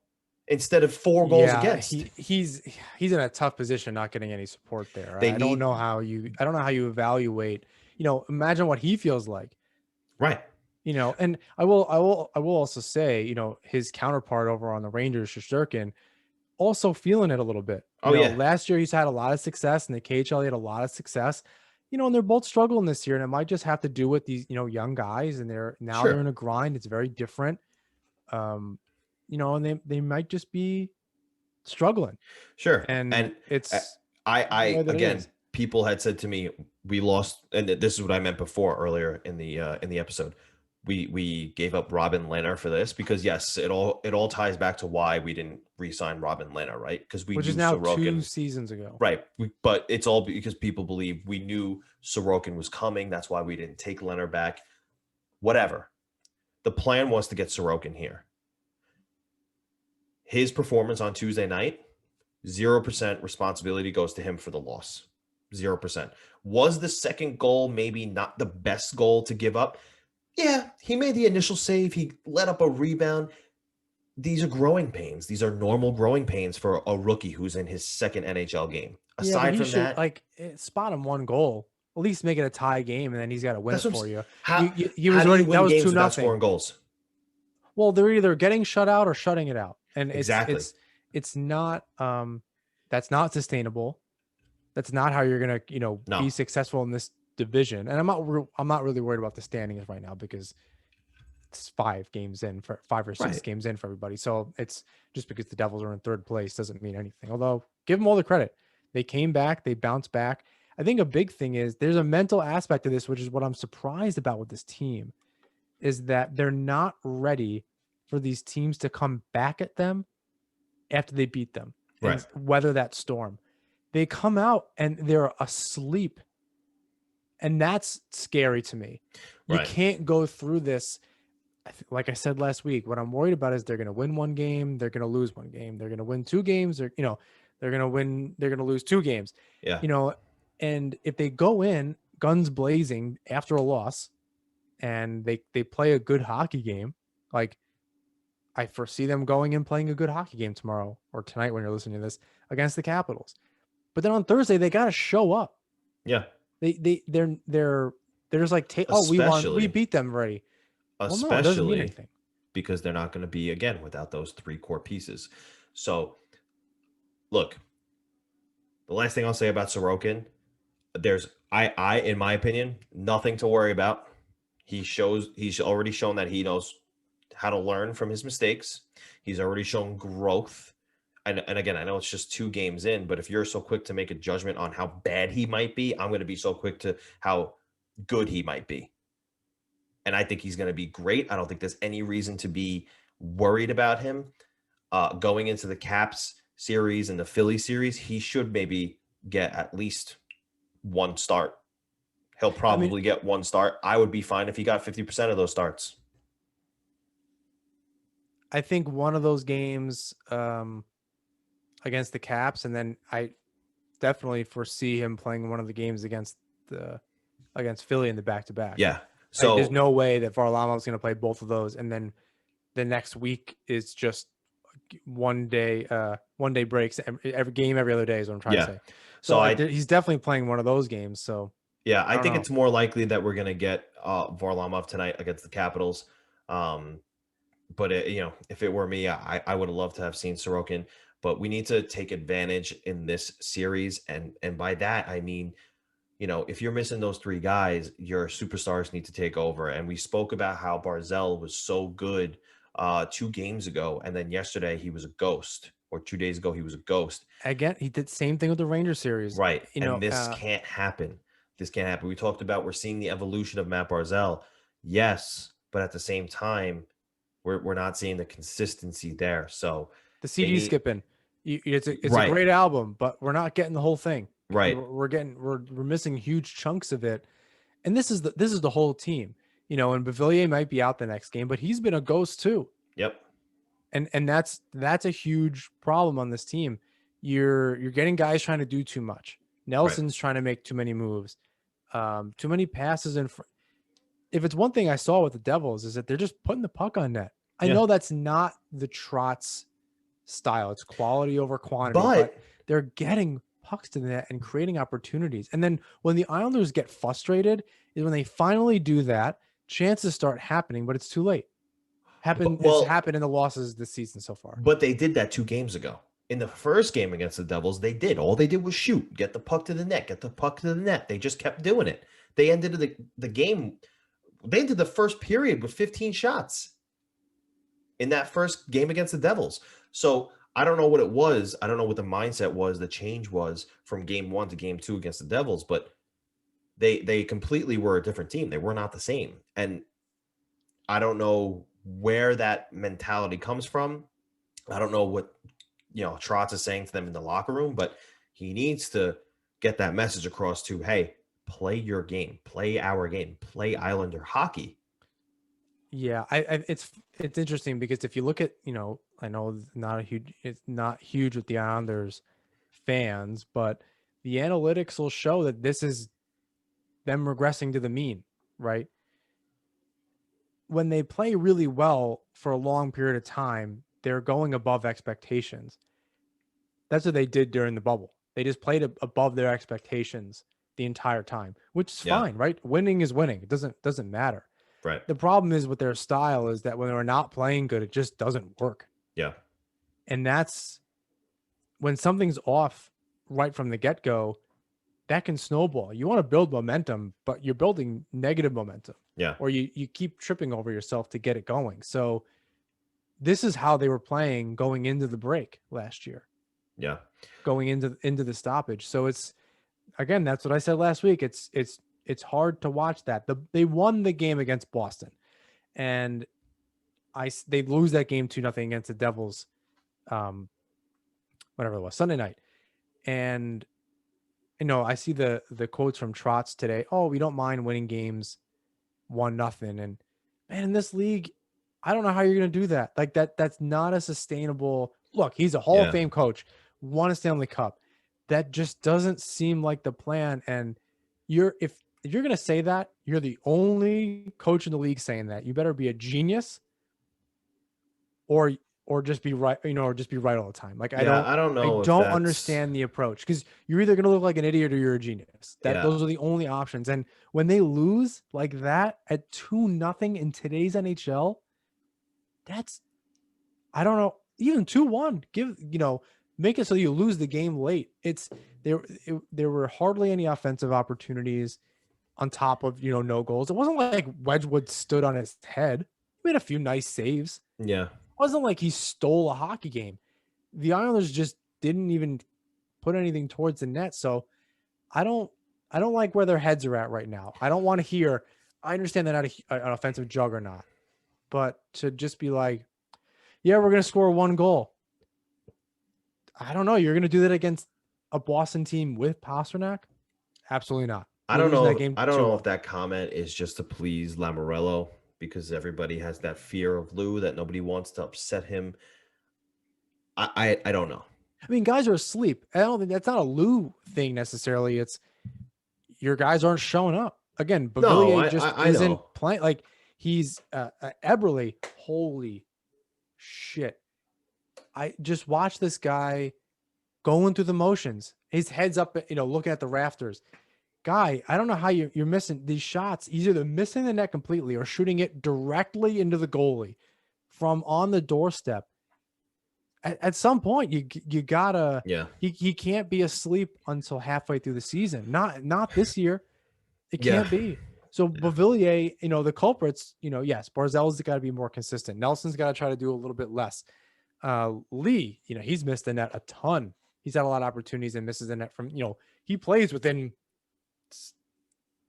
instead of 4 goals against. He's in a tough position, not getting any support there. I don't know how you evaluate. Imagine what he feels like. Right. And I will also say, his counterpart over on the Rangers, Sorokin, also feeling it a little bit. Last year he's had a lot of success in the KHL. He had a lot of success. And they're both struggling this year, and it might just have to do with these, young guys, and they're in a grind. It's very different. And they might just be struggling. Sure. And it's again, people had said to me, we lost, and this is what I meant before earlier in the episode. We gave up Robin Lehner for this because yes, it all ties back to why we didn't re-sign Robin Lehner, right? Because which is now Sorokin 2 seasons ago, right? But it's all because people believe we knew Sorokin was coming. That's why we didn't take Lehner back. Whatever. The plan was to get Sorokin here. His performance on Tuesday night, 0% responsibility goes to him for the loss. 0%. Was the second goal maybe not the best goal to give up? Yeah, he made the initial save. He let up a rebound. These are growing pains. These are normal growing pains for a rookie who's in his second NHL game. Aside from that, spot him 1 goal. At least make it a tie game, and then he's got to win it for you. He was already that was 2-0 scoring goals. Well, they're either getting shut out or shutting it out, and it's not that's not sustainable. That's not how you're gonna be successful in this division. And I'm not really worried about the standings right now because it's 5 or 6 games in for everybody. So it's just because the Devils are in 3rd place doesn't mean anything. Although give them all the credit. They came back, they bounced back. I think a big thing is there's a mental aspect to this, which is what I'm surprised about with this team, is that they're not ready for these teams to come back at them after they beat them Right. and weather that storm. They come out and they're asleep. And that's scary to me. You Right. can't go through this. Like I said last week, what I'm worried about is they're going to win one game, they're going to lose one game, they're going to win two games, they're going to lose two games, Yeah. and if they go in guns blazing after a loss and they play a good hockey game, like I foresee them going and playing a good hockey game tomorrow or tonight when you're listening to this against the Capitals. But then on Thursday they got to show up. Yeah. They're just like, we won, we beat them already. Well, no, it doesn't mean Especially anything. because they're not going to be, again, without those three core pieces. So, look, the last thing I'll say about Sorokin, there's, in my opinion, nothing to worry about. He's already shown that he knows how to learn from his mistakes. He's already shown growth. And again, I know it's just 2 games in, but if you're so quick to make a judgment on how bad he might be, I'm going to be so quick to how good he might be. And I think he's going to be great. I don't think there's any reason to be worried about him. Going into the Caps series and the Philly series, he should maybe get at least 1 start. He'll probably get 1 start. I would be fine if he got 50% of those starts. I think one of those games against the Caps, and then I definitely foresee him playing one of the games against Philly in the back-to-back. Yeah. So there's no way that Varlamov's going to play both of those, and then the next week is just one day breaks. Every game, every other day is what I'm trying to say. So he's definitely playing one of those games. So yeah, I think it's more likely that we're going to get Varlamov tonight against the Capitals. But if it were me, I would have loved to have seen Sorokin. But we need to take advantage in this series, and by that I mean, if you're missing those 3 guys, your superstars need to take over. And we spoke about how Barzal was so good 2 games ago, and then yesterday he was a ghost, or 2 days ago he was a ghost. Again, he did the same thing with the Rangers series. Right. And this can't happen. This can't happen. We talked about we're seeing the evolution of Matt Barzal. Yes, but at the same time, we're not seeing the consistency there. So the CD skipping. It's right. a great album, but we're not getting the whole thing. Right. We're missing huge chunks of it. And this is the whole team. And Beauvillier might be out the next game, but he's been a ghost too. Yep. And that's a huge problem on this team. You're getting guys trying to do too much. Nelson's trying to make too many moves. Too many passes in front. If it's one thing I saw with the Devils is that they're just putting the puck on net. I know that's not the Trotz style. It's quality over quantity, but they're getting pucks to the net and creating opportunities. And then when the Islanders get frustrated is when they finally do that, chances start happening, but it's too late. It's happened in the losses this season so far. But they did that 2 games ago. In the first game against the Devils, all they did was shoot, get the puck to the net, get the puck to the net. They just kept doing it. They ended the game. They ended the first period with 15 shots in that first game against the Devils. So I don't know what it was. I don't know what the mindset was, the change was from game 1 to game 2 against the Devils, but they completely were a different team. They were not the same. And I don't know where that mentality comes from. I don't know what, Trotz is saying to them in the locker room, but he needs to get that message across to, hey, play your game, play our game, play Islander hockey. Yeah, it's interesting because if you look at, I know it's not huge with the Islanders fans, but the analytics will show that this is them regressing to the mean, right? When they play really well for a long period of time, they're going above expectations. That's what they did during the bubble. They just played above their expectations the entire time, which is fine, right? Winning is winning. It doesn't matter. Right. The problem is with their style is that when they're not playing good, it just doesn't work. Yeah. And that's when something's off right from the get-go, that can snowball. You want to build momentum, but you're building negative momentum. Yeah. Or you keep tripping over yourself to get it going. So this is how they were playing going into the break last year. Yeah. Going into the stoppage. So again, that's what I said last week. It's hard to watch that. They won the game against Boston, and they lose that game 2-0 against the Devils, whatever it was, Sunday night. And I see the quotes from Trotz today. Oh, we don't mind winning games 1-0. And man, in this league, I don't know how you're going to do that. Like that's not a sustainable look. He's a Hall of Fame coach, won a Stanley Cup. That just doesn't seem like the plan. And if you're going to say that, you're the only coach in the league saying that. You better be a genius or just be right, or just be right all the time. Like I don't know. I don't understand the approach, because you're either going to look like an idiot or you're a genius. Those are the only options. And when they lose like that at 2-0 in today's NHL, I don't know, even 2-1, make it so you lose the game late. There were hardly any offensive opportunities on top of, no goals. It wasn't like Wedgwood stood on his head. He made a few nice saves. Yeah. It wasn't like he stole a hockey game. The Islanders just didn't even put anything towards the net. So I don't like where their heads are at right now. I don't want to hear, I understand they're not an offensive juggernaut, but to just be like, yeah, we're going to score 1 goal. I don't know. You're going to do that against a Boston team with Pasternak? Absolutely not. I don't know if that comment is just to please Lamoriello, because everybody has that fear of Lou, that nobody wants to upset him. I don't know. I mean, guys are asleep. I don't think that's not a Lou thing necessarily. It's your guys aren't showing up. Again, Beauvillier isn't playing. Like he's Eberle. Holy shit. I just watch this guy going through the motions. His head's up, looking at the rafters. Guy, I don't know how you're missing these shots. He's either missing the net completely or shooting it directly into the goalie from on the doorstep. At some point, you gotta. Yeah. He can't be asleep until halfway through the season. Not this year. It can't be. So Beauvillier, the culprits. Yes, Barzell's got to be more consistent. Nelson's got to try to do a little bit less. Lee, he's missed the net a ton. He's had a lot of opportunities and misses the net from. He plays within,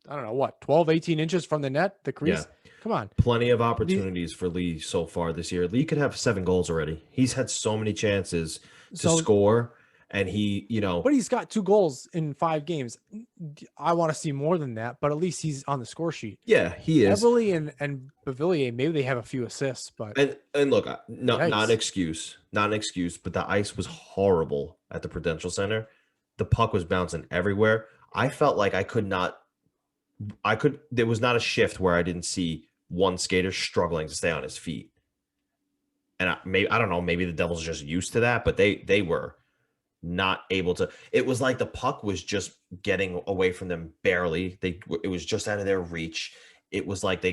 I don't know what, 12, 18 inches from the net, the crease. Yeah. Come on. Plenty of opportunities for Lee so far this year. Lee could have 7 goals already. He's had so many chances to score, and he, But he's got 2 goals in 5 games. I want to see more than that, but at least he's on the score sheet. Yeah, he is. Eberle and Beauvillier, maybe they have a few assists, but and look, not an excuse, but the ice was horrible at the Prudential Center. The puck was bouncing everywhere. I felt like there was not a shift where I didn't see one skater struggling to stay on his feet. And I don't know, maybe the Devils are just used to that, but they were not able to. It was like the puck was just getting away from them barely. It was just out of their reach. It was like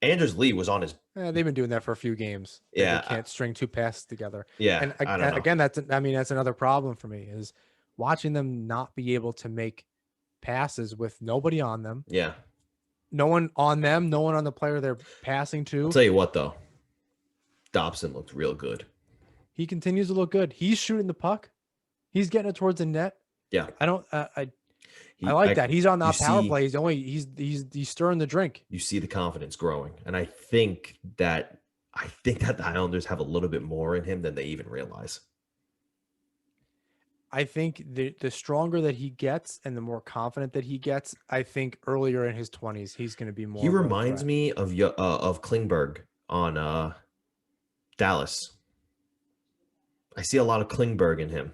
Anders Lee was on his. They've been doing that for a few games. Yeah, they can't string 2 passes together. Yeah, and again, that's another problem for me, is watching them not be able to make passes with nobody on them. Yeah. No one on them, no one on the player they're passing to. I'll tell you what, though. Dobson looked real good. He continues to look good. He's shooting the puck. He's getting it towards the net. Yeah. I like that. He's on that power play. He's stirring the drink. You see the confidence growing. And I think that the Islanders have a little bit more in him than they even realize. I think the stronger that he gets and the more confident that he gets, I think earlier in his 20s, he's going to be more. He reminds me of Klingberg on Dallas. I see a lot of Klingberg in him.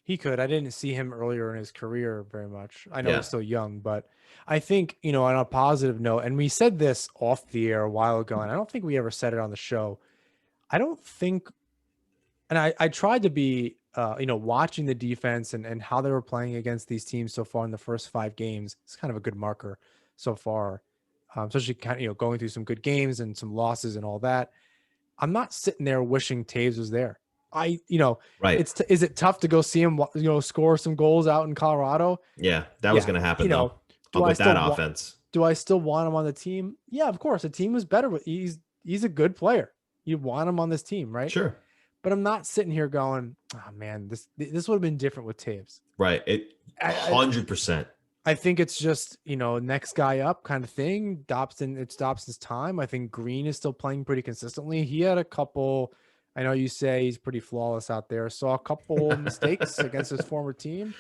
He could. I didn't see him earlier in his career very much. I know he's still young, but I think, on a positive note, and we said this off the air a while ago, and I don't think we ever said it on the show. I don't think, and I tried to be, watching the defense and how they were playing against these teams so far in the first 5 games. It's kind of a good marker so far, especially kind of, going through some good games and some losses and all that. I'm not sitting there wishing Taves was there. Right. Is it tough to go see him, score some goals out in Colorado? Yeah, that was going to happen though. With that offense. Do I still want him on the team? Yeah, of course. The team was better, but he's a good player. You want him on this team, right? Sure. but I'm not sitting here going, oh man, this would have been different with Taves. Right. It I 100%. I think it's just, next guy up kind of thing. It's Dobson's time. I think Green is still playing pretty consistently. He had a couple, I know you say he's pretty flawless out there. Saw a couple mistakes against his former team.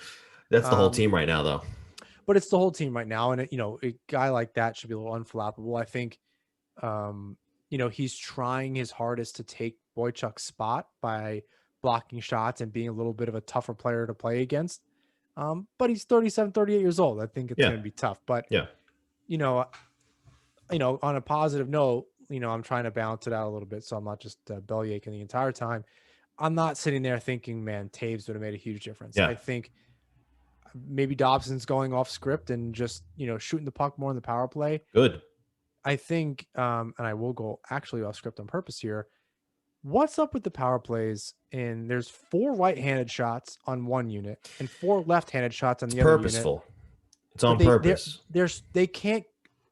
That's the whole team right now, though. But it's the whole team right now. And, a guy like that should be a little unflappable. I think, he's trying his hardest to take Boychuk's spot by blocking shots and being a little bit of a tougher player to play against. But he's 37, 38 years old. I think it's going to be tough. But, on a positive note, I'm trying to balance it out a little bit. So I'm not just bellyaching the entire time. I'm not sitting there thinking, man, Taves would have made a huge difference. Yeah. I think maybe Dobson's going off script and just, shooting the puck more in the power play. Good. I think, and I will go actually off script on purpose here. What's up with the power plays? And there's 4 right-handed shots on one unit and 4 left-handed shots on the other Purposeful. unit. It's on purpose. They can't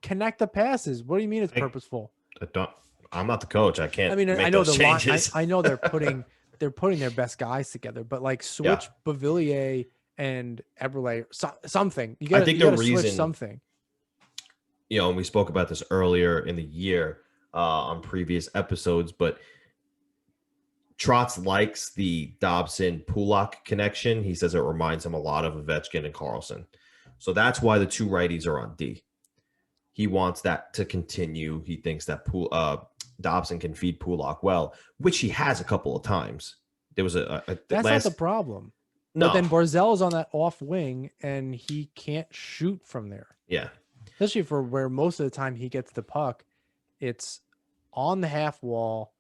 connect the passes. What do you mean it's purposeful? I'm not the coach. I can't. I mean, make I know those changes. I know they're putting their best guys together, but like switch Beauvillier and Eberle, something. You got to switch something. And we spoke about this earlier in the year on previous episodes, but Trotz likes the Dobson-Pulak connection. He says it reminds him a lot of Ovechkin and Carlson. So that's why the 2 righties are on D. He wants that to continue. He thinks that Dobson can feed Pulak well, which he has a couple of times. There was that's not the problem. No. But then Barzell's on that off wing, and he can't shoot from there. Yeah. Especially for where most of the time he gets the puck, it's on the half wall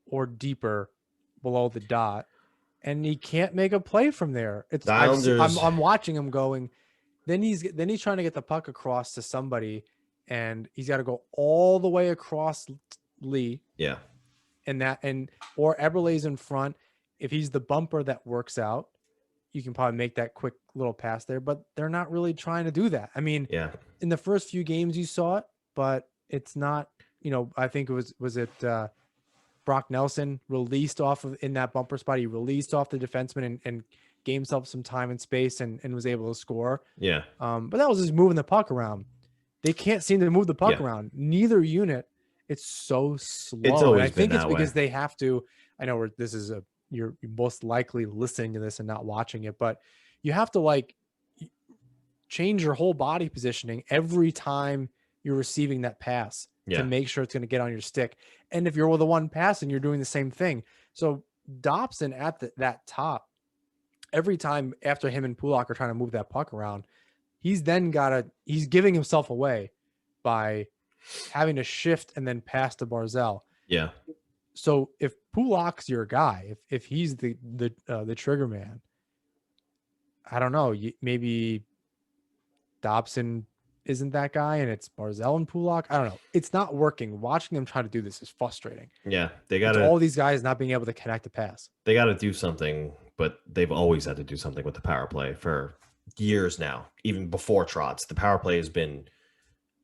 or deeper below the dot, and he can't make a play from there. I'm watching him going. Then he's trying to get the puck across to somebody, and he's got to go all the way across Lee. Yeah. Or Eberle's in front. If he's the bumper that works out, you can probably make that quick little pass there, but they're not really trying to do that. I mean, in the first few games you saw it, but it's not, I think it was it Brock Nelson released off of in that bumper spot. He released off the defenseman and gave himself some time and space and was able to score. Yeah. But that was just moving the puck around. They can't seem to move the puck around. Neither unit. It's so slow. It's always and I think been it's that because way. they have to. I know you're most likely listening to this and not watching it, but you have to change your whole body positioning every time you're receiving that pass to make sure it's going to get on your stick. And if you're the one passing, you're doing the same thing. So Dobson at that top, every time after him and Pulak are trying to move that puck around, he's giving himself away by having to shift and then pass to Barzell. Yeah. So if Pulak's your guy, if he's the trigger man, I don't know, maybe Dobson isn't that guy and it's Barzell and Pulak. I don't know. It's not working. Watching them try to do this is frustrating. Yeah. They got all these guys not being able to connect the pass. They got to do something, but they've always had to do something with the power play for years now. Even before Trotz, the power play has been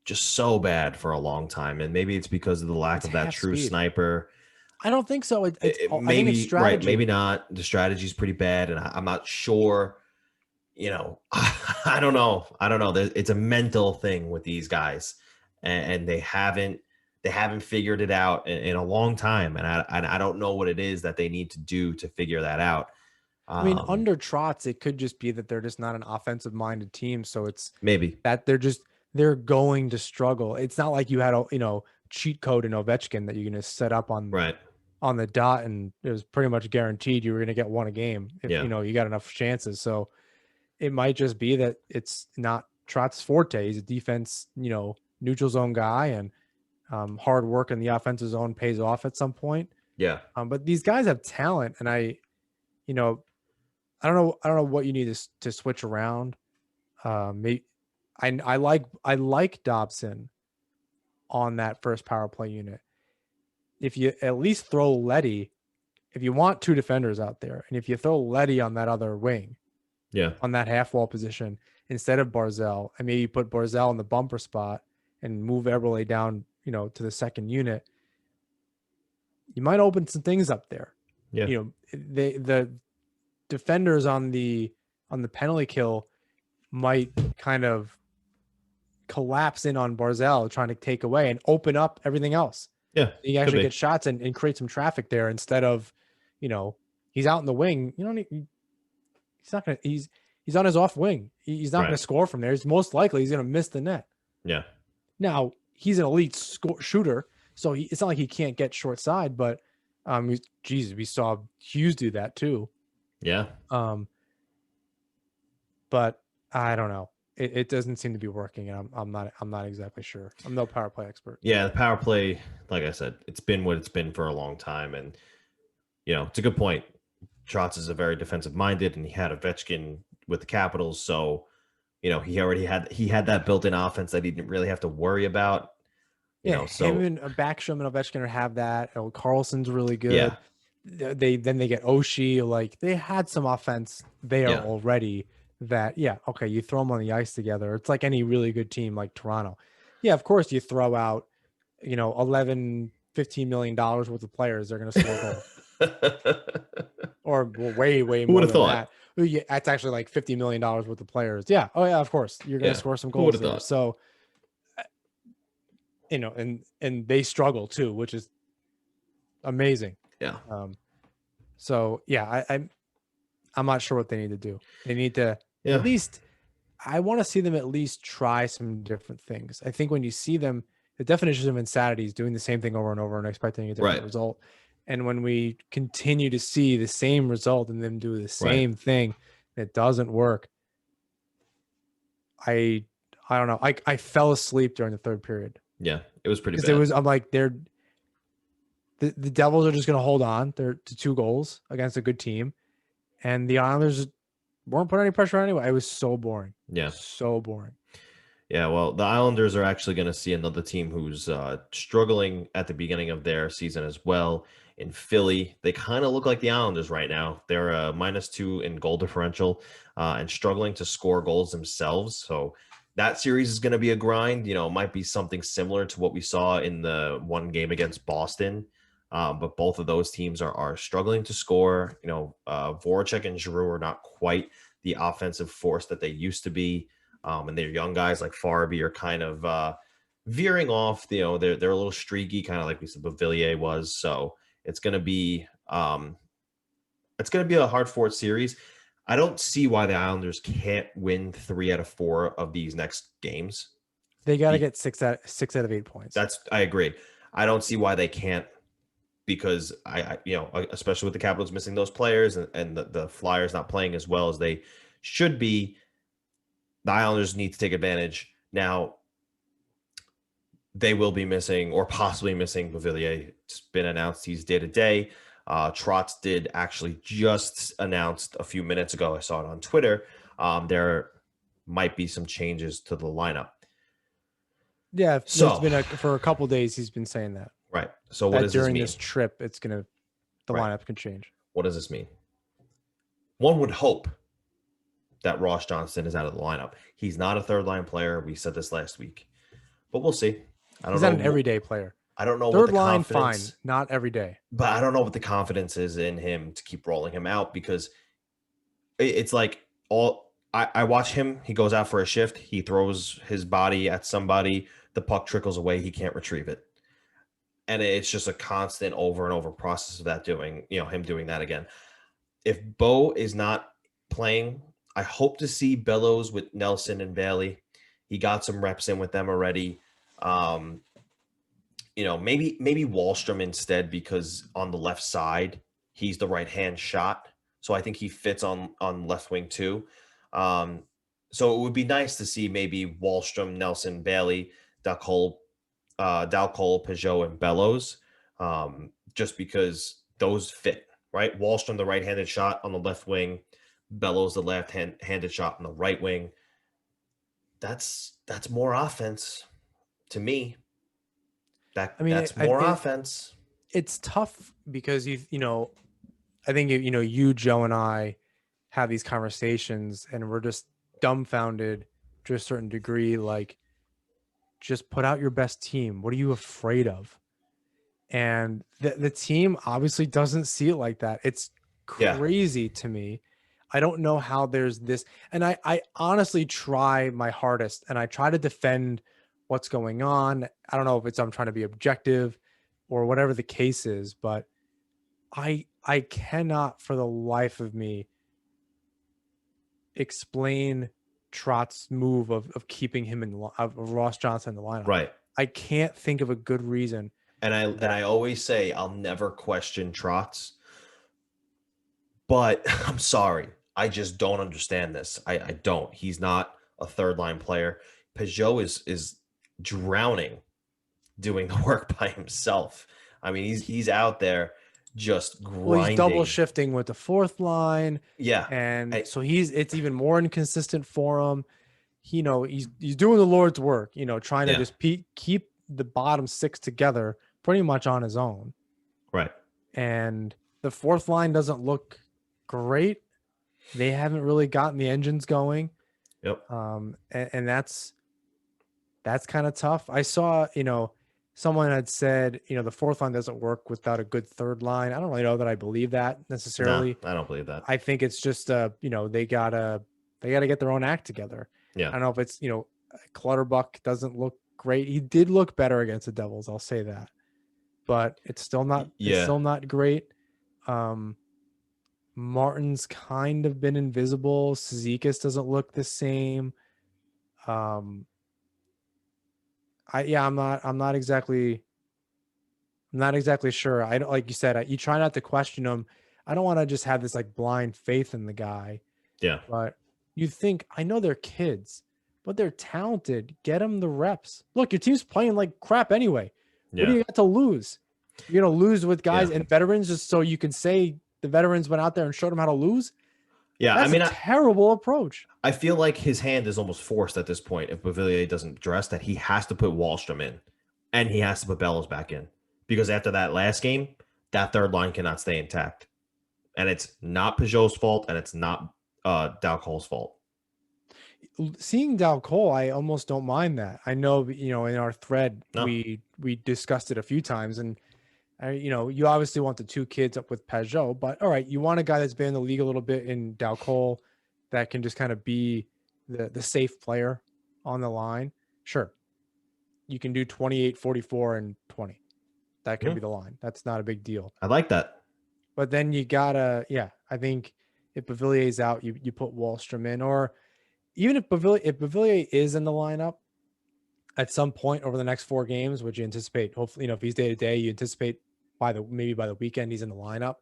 just so bad for a long time. And maybe it's because of the lack of that true sniper. I don't think so. I think it's strategy. Right, maybe not. The strategy is pretty bad, and I'm not sure. I don't know. It's a mental thing with these guys, and they haven't figured it out in a long time. And I don't know what it is that they need to do to figure that out. I mean, under Trotz, it could just be that they're just not an offensive-minded team. So it's maybe that they're going to struggle. It's not like you had a cheat code in Ovechkin that you're going to set up on the dot, and it was pretty much guaranteed you were going to get one a game if you got enough chances. So it might just be that it's not Trotz's forte. He's a defense, neutral zone guy, and hard work in the offensive zone pays off at some point. Yeah. But these guys have talent, and I don't know what you need to switch around. Maybe I like Dobson on that first power play unit. If you at least throw Leddy, if you want 2 defenders out there, and if you throw Leddy on that other wing, on that half wall position instead of Barzell, and maybe put Barzell in the bumper spot and move Eberle down, to the second unit, you might open some things up there. Yeah. The defenders on the penalty kill might kind of collapse in on Barzell trying to take away and open up everything else. Yeah. You actually get shots and create some traffic there instead of, he's out in the wing. He's not gonna. He's on his off wing. He's not going to score from there. He's most likely he's going to miss the net. Yeah. Now he's an elite shooter, so it's not like he can't get short side. But, we saw Hughes do that too. Yeah. But I don't know. It doesn't seem to be working, and I'm not exactly sure. I'm no power play expert. Yeah, the power play, like I said, it's been what it's been for a long time, and it's a good point. Trotz is a very defensive minded, and he had Ovechkin with the Capitals, so he already had that built-in offense that he didn't really have to worry about. Him and Backstrom and Ovechkin have that. Carlson's really good. Yeah. They get Oshie. Like, they had some offense there already. That you throw them on the ice together. It's like any really good team like Toronto. Yeah, of course you throw out, $11-15 million worth of players. They're going to score goals. Or way more than that. Yeah, that's actually like $50 million worth of players. Yeah. Oh yeah, of course you're going to score some goals there. So, and they struggle too, which is amazing. Yeah. So yeah, I'm not sure what they need to do. They need to at least, I want to see them at least try some different things. I think when you see them, the definition of insanity is doing the same thing over and over and expecting a different result. And when we continue to see the same result and them do the same thing, and it doesn't work. I don't know. I fell asleep during the third period. Yeah, it was pretty bad. I'm like, the Devils are just going to hold on. They're to 2 goals against a good team. And the Islanders weren't putting any pressure on anyway. It was so boring. Yeah. So boring. Yeah, well, the Islanders are actually going to see another team who's struggling at the beginning of their season as well. In Philly, they kind of look like the Islanders right now. They're -2 in goal differential and struggling to score goals themselves. So that series is going to be a grind. It might be something similar to what we saw in the one game against Boston. But both of those teams are struggling to score. Voracek and Giroux are not quite the offensive force that they used to be. And their young guys like Farabee are kind of veering off. They're a little streaky, kind of like we said Beauvillier was. So it's going to be a hard-fought series. I don't see why the Islanders can't win 3 out of 4 of these next games. They got to get 6 out of 8 points. I agree. I don't see why they can't, because I especially with the Capitals missing those players and the Flyers not playing as well as they should be, the Islanders need to take advantage. Now, they will be missing or possibly missing Beauvillier. It's been announced he's day-to-day. Trotz did actually just announced a few minutes ago. I saw it on Twitter. There might be some changes to the lineup. Yeah, so it's been for a couple of days he's been saying that. Right. So what does this mean? During this trip, the lineup can change. What does this mean? One would hope that Ross Johnston is out of the lineup. He's not a third-line player. We said this last week. But we'll see. He's not an everyday player. I don't know third what the line, confidence, fine, not every day. But I don't know what the confidence is in him to keep rolling him out, because it's like I watch him. He goes out for a shift. He throws his body at somebody. The puck trickles away. He can't retrieve it. And it's just a constant over and over process of that him doing that again. If Bo is not playing, I hope to see Bellows with Nelson and Bailey. He got some reps in with them already. Maybe Wahlstrom instead, because on the left side, he's the right-hand shot. So I think he fits on left wing too. So it would be nice to see maybe Wahlstrom, Nelson, Bailey, Dalcol, Peugeot, and Bellows, just because those fit, right? Wahlstrom, the right-handed shot on the left wing, Bellows, the left-handed shot on the right wing. That's more offense to me. That's more offense. It's tough because I think you, Joe, and I have these conversations, and we're just dumbfounded to a certain degree. Like, just put out your best team. What are you afraid of? And the team obviously doesn't see it like that. It's Yeah. crazy to me. I don't know how there's this. And I honestly try my hardest and I try to defend what's going on. I don't know if I'm trying to be objective or whatever the case is, but I cannot for the life of me explain Trott's move of keeping him of Ross Johnson in the lineup. Right. I can't think of a good reason. And I always say I'll never question Trotz, but I'm sorry. I just don't understand this. I don't. He's not a third line player. Peugeot is drowning doing the work by himself. I mean, he's out there just grinding. Well, he's double shifting with the fourth line. Yeah. And so it's even more inconsistent for him. He's doing the Lord's work, trying to just keep the bottom six together pretty much on his own. Right. And the fourth line doesn't look great. They haven't really gotten the engines going. Yep. And that's kind of tough. I saw, someone had said, the fourth line doesn't work without a good third line. I don't really know that I believe that necessarily. No, I don't believe that. I think it's just they gotta get their own act together. Yeah. I don't know if it's, Clutterbuck doesn't look great. He did look better against the Devils, I'll say that. But it's still not great. Martin's kind of been invisible. Cizikas doesn't look the same. I'm not exactly sure. I don't, like you said, you try not to question him. I don't want to just have this like blind faith in the guy. Yeah. But you think, I know they're kids, but they're talented. Get them the reps. Look, your team's playing like crap anyway. Yeah. What do you got to lose? You're going to lose with guys and veterans just so you can say the veterans went out there and showed them how to lose? Yeah, That's a terrible approach. I feel like his hand is almost forced at this point if Beauvillier doesn't dress, that he has to put Wahlstrom in and he has to put Bellows back in. Because after that last game, that third line cannot stay intact. And it's not Peugeot's fault and it's not Dal Cole's fault. Seeing Dal Cole, I almost don't mind that. I know, in our thread, we discussed it a few times, and you obviously want the two kids up with Peugeot, but all right, you want a guy that's been in the league a little bit in Dal Cole that can just kind of be the safe player on the line. Sure. You can do 28, 44, and 20. That can be the line. That's not a big deal. I like that. But then you gotta, I think if Beauvillier's out, you put Wahlstrom in, or even if Beauvillier is in the lineup at some point over the next 4 games, which you anticipate, hopefully, if he's day to day, you anticipate maybe by the weekend he's in the lineup.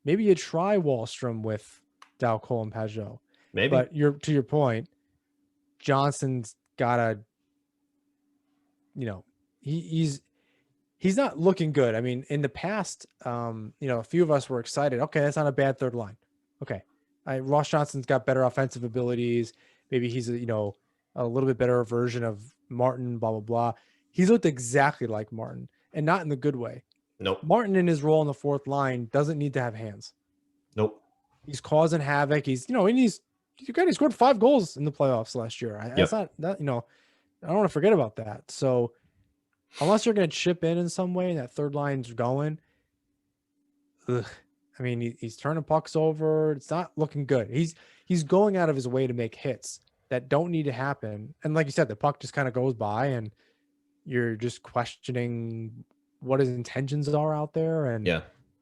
Maybe you try Wahlstrom with Dal Cole and Peugeot. Maybe. But to your point, Johnson's gotta, he's not looking good. I mean, in the past, a few of us were excited. Okay, that's not a bad third line. Okay. Ross Johnson's got better offensive abilities. Maybe he's a little bit better version of Martin, blah, blah, blah. He's looked exactly like Martin, and not in the good way. Nope. Martin in his role in the fourth line doesn't need to have hands. Nope. He's causing havoc. He scored 5 goals in the playoffs last year. That's not that, I don't want to forget about that. So unless you're going to chip in some way and that third line's going, I mean, he's turning pucks over. It's not looking good. He's going out of his way to make hits that don't need to happen. And like you said, the puck just kind of goes by and you're just questioning what his intentions are out there. And I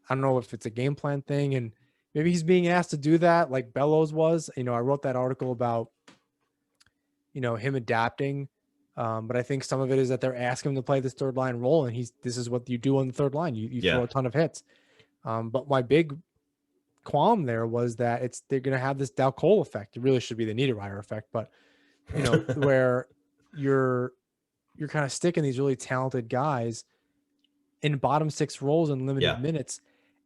don't know if it's a game plan thing. And maybe he's being asked to do that like Bellows was. I wrote that article about, him adapting. But I think some of it is that they're asking him to play this third line role. And this is what you do on the third line. You throw a ton of hits. But my big qualm there was that they're going to have this Dal Cole effect. It really should be the Niederreiter effect, but where you're kind of sticking these really talented guys in bottom 6 roles in limited minutes.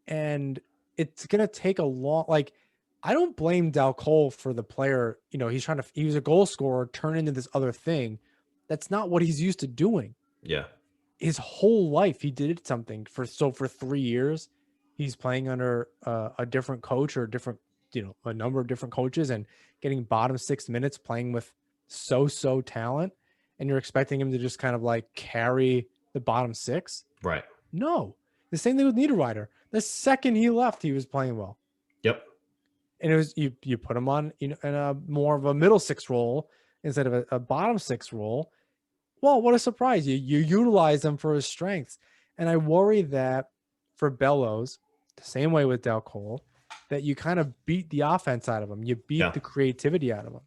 And it's going to take a long, I don't blame Dal Cole for the player. He was a goal scorer, turn into this other thing. That's not what he's used to doing. Yeah. His whole life, he did something for 3 years. He's playing under a different coach or a number of different coaches and getting bottom 6 minutes playing with so talent. And you're expecting him to just kind of carry the bottom six? Right. No. The same thing with Niederreiter. The second he left, he was playing well. Yep. And it was you put him on in a more of a middle six role instead of a bottom six role. Well, what a surprise. You utilize him for his strengths. And I worry that for Bellows, the same way with Del Cole, that you kind of beat the offense out of him. You beat the creativity out of him.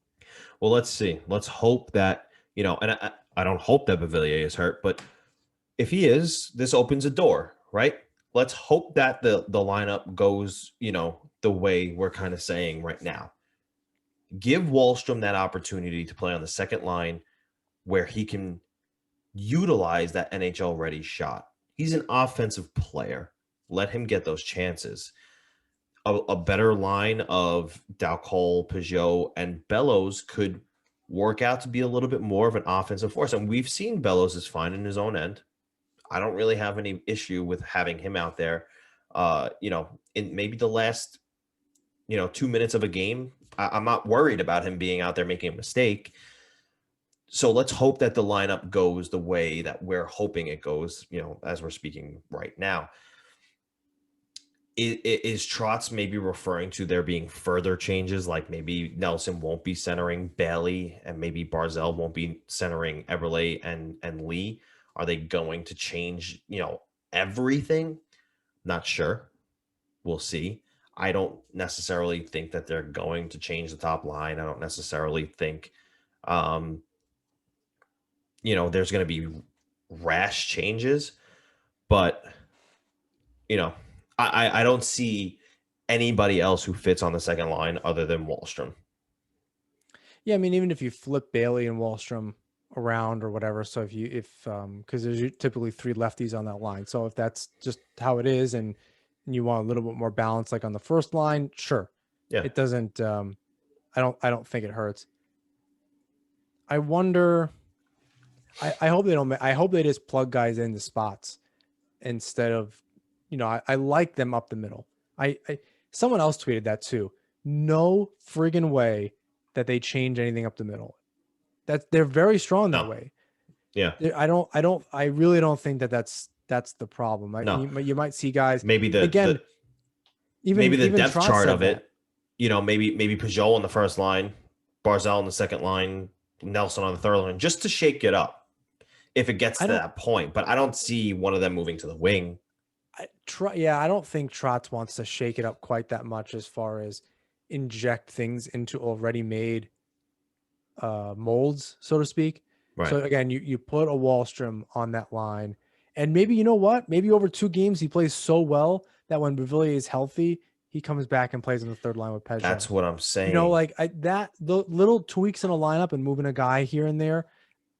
Well, let's see. Let's hope that, and I don't hope that Beauvillier is hurt, but if he is, this opens a door, right? Let's hope that the lineup goes, the way we're kind of saying right now. Give Wahlstrom that opportunity to play on the second line where he can utilize that NHL ready shot. He's an offensive player. Let him get those chances. A better line of Cole, Peugeot, and Bellows could work out to be a little bit more of an offensive force. And we've seen Bellows is fine in his own end. I don't really have any issue with having him out there. In maybe the last, 2 minutes of a game, I'm not worried about him being out there making a mistake. So let's hope that the lineup goes the way that we're hoping it goes, as we're speaking right now. Is Trotz maybe referring to there being further changes, like maybe Nelson won't be centering Bailey and maybe Barzal won't be centering Eberle and Lee? Are they going to change, everything? Not sure. We'll see. I don't necessarily think that they're going to change the top line. I don't necessarily think, there's going to be rash changes, but, I don't see anybody else who fits on the second line other than Wahlstrom. Yeah, I mean, even if you flip Bailey and Wahlstrom around or whatever, so because there's typically three lefties on that line, so if that's just how it is, and you want a little bit more balance, like on the first line, sure. Yeah, it doesn't. I don't think it hurts. I wonder. I hope they don't. I hope they just plug guys into spots instead of. I like them up the middle. Someone else tweeted that too. No friggin' way that they change anything up the middle. That they're very strong that way. Yeah. I really don't think that's the problem. You might see guys maybe the depth Trotz chart of that. it. Maybe Peugeot on the first line, Barzal on the second line, Nelson on the third line, just to shake it up if it gets to that point. But I don't see one of them moving to the wing. I don't think Trotz wants to shake it up quite that much as far as inject things into already made molds, so to speak. Right. So again, you put a Wahlstrom on that line, and maybe maybe over 2 games he plays so well that when Beauvillier is healthy, he comes back and plays on the third line with Peugeot. That's what I'm saying. The little tweaks in a lineup and moving a guy here and there,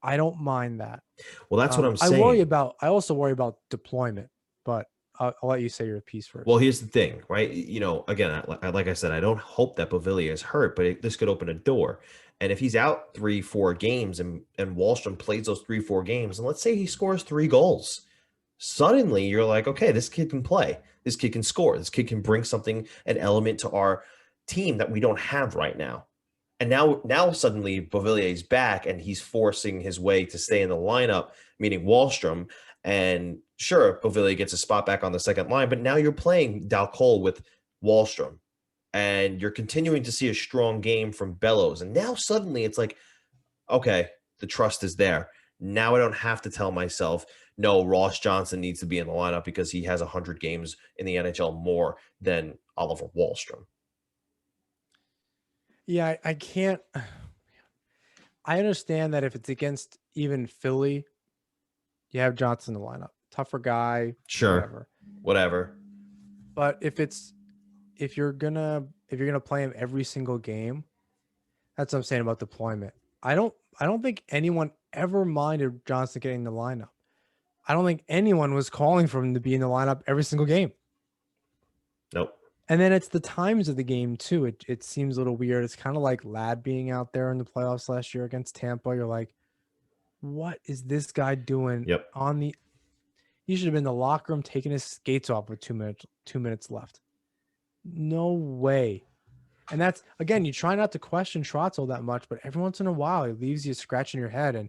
I don't mind that. Well, that's what I'm saying. I also worry about deployment, but I'll let you say your piece first. Well, here's the thing, right? Again, like I said, I don't hope that Beauvillier is hurt, but this could open a door. And if he's out 3-4 games and Wahlstrom plays those 3-4 games, and let's say he scores 3 goals, suddenly you're like, okay, this kid can play. This kid can score. This kid can bring something, an element to our team that we don't have right now. And now suddenly Beauvillier is back and he's forcing his way to stay in the lineup, meaning Wahlstrom. And sure, Beauvillier gets a spot back on the second line, but now you're playing Cole with Wahlstrom. And you're continuing to see a strong game from Bellows. And now suddenly it's like, okay, the trust is there. Now I don't have to tell myself, no, Ross Johnson needs to be in the lineup because he has 100 games in the NHL more than Oliver Wahlstrom. Yeah, I can't. I understand that if it's against even Philly, you have Johnson in the lineup. Tougher guy. Sure. Whatever. But if you're gonna play him every single game, that's what I'm saying about deployment. I don't think anyone ever minded Johnson getting in the lineup. I don't think anyone was calling for him to be in the lineup every single game. Nope. And then it's the times of the game too. It seems a little weird. It's kind of like Ladd being out there in the playoffs last year against Tampa. You're like, what is this guy doing? Yep. He should have been in the locker room taking his skates off with 2 minutes left. No way. And that's, again, you try not to question Trotz all that much, but every once in a while, it leaves you scratching your head. And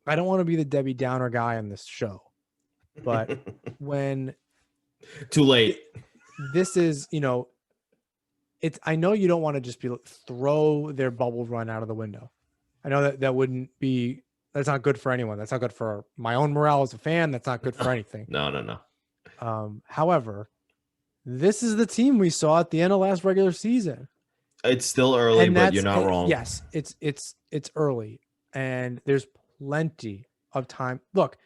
I don't want to be the Debbie Downer guy on this show, but when Too late. this is, I know you don't want to just throw their bubble run out of the window. I know that's not good for anyone. That's not good for my own morale as a fan. That's not good for anything. No. However, this is the team we saw at the end of last regular season. It's still early, but you're not wrong. Yes, it's early, and there's plenty of time. Look,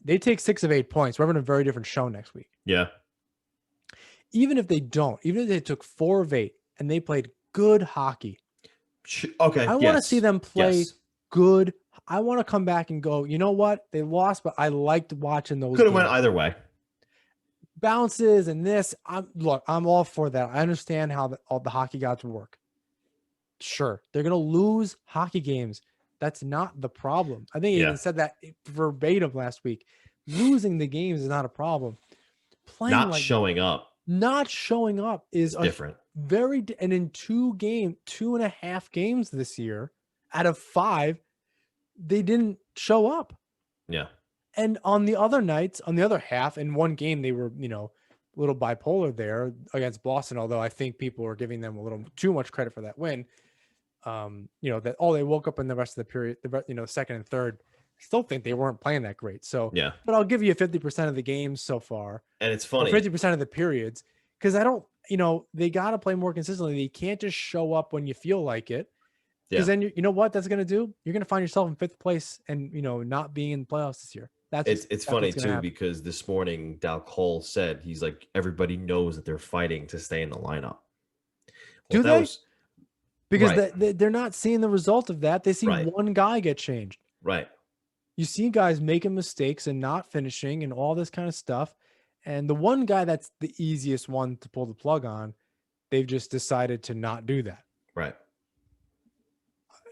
they take 6 of 8 points. We're having a very different show next week. Yeah. Even if they don't, even if they took 4 of 8 and they played good hockey. Okay. I want to see them play good. I want to come back and go, you know what? They lost, but I liked watching those. Could have went either way. Bounces and this. I'm all for that. I understand how all the hockey gods work. Sure, they're going to lose hockey games. That's not the problem. I think he even said that verbatim last week. Losing the games is not a problem. Not showing up is different. And in 2.5 games this year out of 5, they didn't show up. Yeah. And on the other nights, on the other half, in one game, they were, a little bipolar there against Boston, although I think people were giving them a little too much credit for that win. That they woke up in the rest of the period, second and third, still think they weren't playing that great. So, yeah. But I'll give you 50% of the games so far. And it's funny. 50% of the periods, because I don't, they got to play more consistently. They can't just show up when you feel like it. Because then you know what that's going to do? You're going to find yourself in 5th place and, not being in the playoffs this year. It's funny too, because this morning Dal Cole said, he's like, everybody knows that they're fighting to stay in the lineup. Do they? Because they're not seeing the result of that. They see one guy get changed. Right. You see guys making mistakes and not finishing and all this kind of stuff. And the one guy that's the easiest one to pull the plug on, they've just decided to not do that. Right.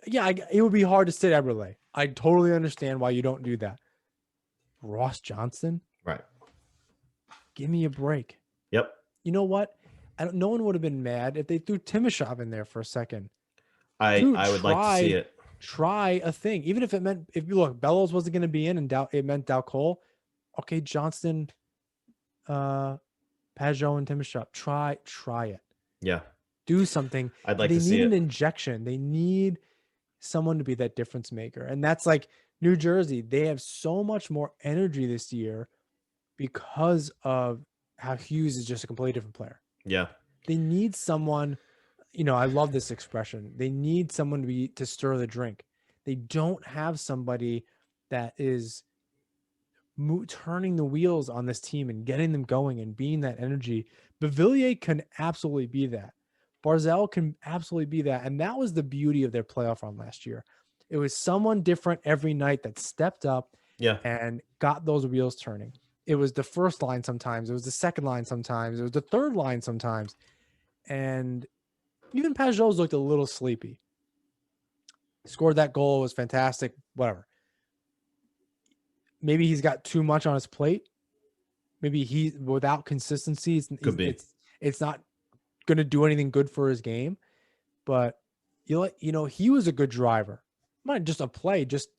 Yeah, it would be hard to sit Eberle. I totally understand why you don't do that. Ross Johnston? Right. Give me a break. Yep. You know what? No one would have been mad if they threw Timoshov in there for a second. I would like to see it. Try a thing. Even if it meant, Bellows wasn't going to be in and it meant Dal Cole. Okay, Johnston, Pajot, and Timoshov. Try it. Yeah. Do something. I'd like to see it. They need an injection. They need someone to be that difference maker. And that's like New Jersey. They have so much more energy this year because of how Hughes is just a completely different player. Yeah. They need someone, I love this expression. They need someone to stir the drink. They don't have somebody that is turning the wheels on this team and getting them going and being that energy. Beauvillier can absolutely be that. Barzal can absolutely be that. And that was the beauty of their playoff run last year. It was someone different every night that stepped up and got those wheels turning. It was the first line sometimes. It was the second line sometimes. It was the third line sometimes. And even Pajot's looked a little sleepy. Scored that goal, was fantastic, whatever. Maybe he's got too much on his plate. Maybe without consistency, it's not going to do anything good for his game. But, he was a good driver. Not just a play, just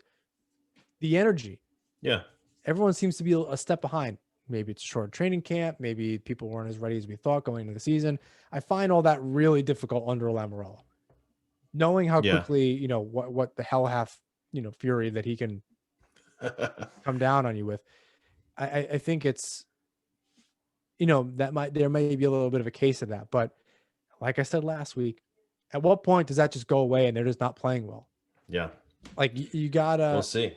the energy. Yeah. Everyone seems to be a step behind. Maybe it's short training camp. Maybe people weren't as ready as we thought going into the season. I find all that really difficult under Lamoriello. Knowing how quickly, what the hell hath, fury that he can come down on you with. I think it's, there may be a little bit of a case of that. But like I said last week, at what point does that just go away and they're just not playing well? Yeah. Like you gotta, we'll see.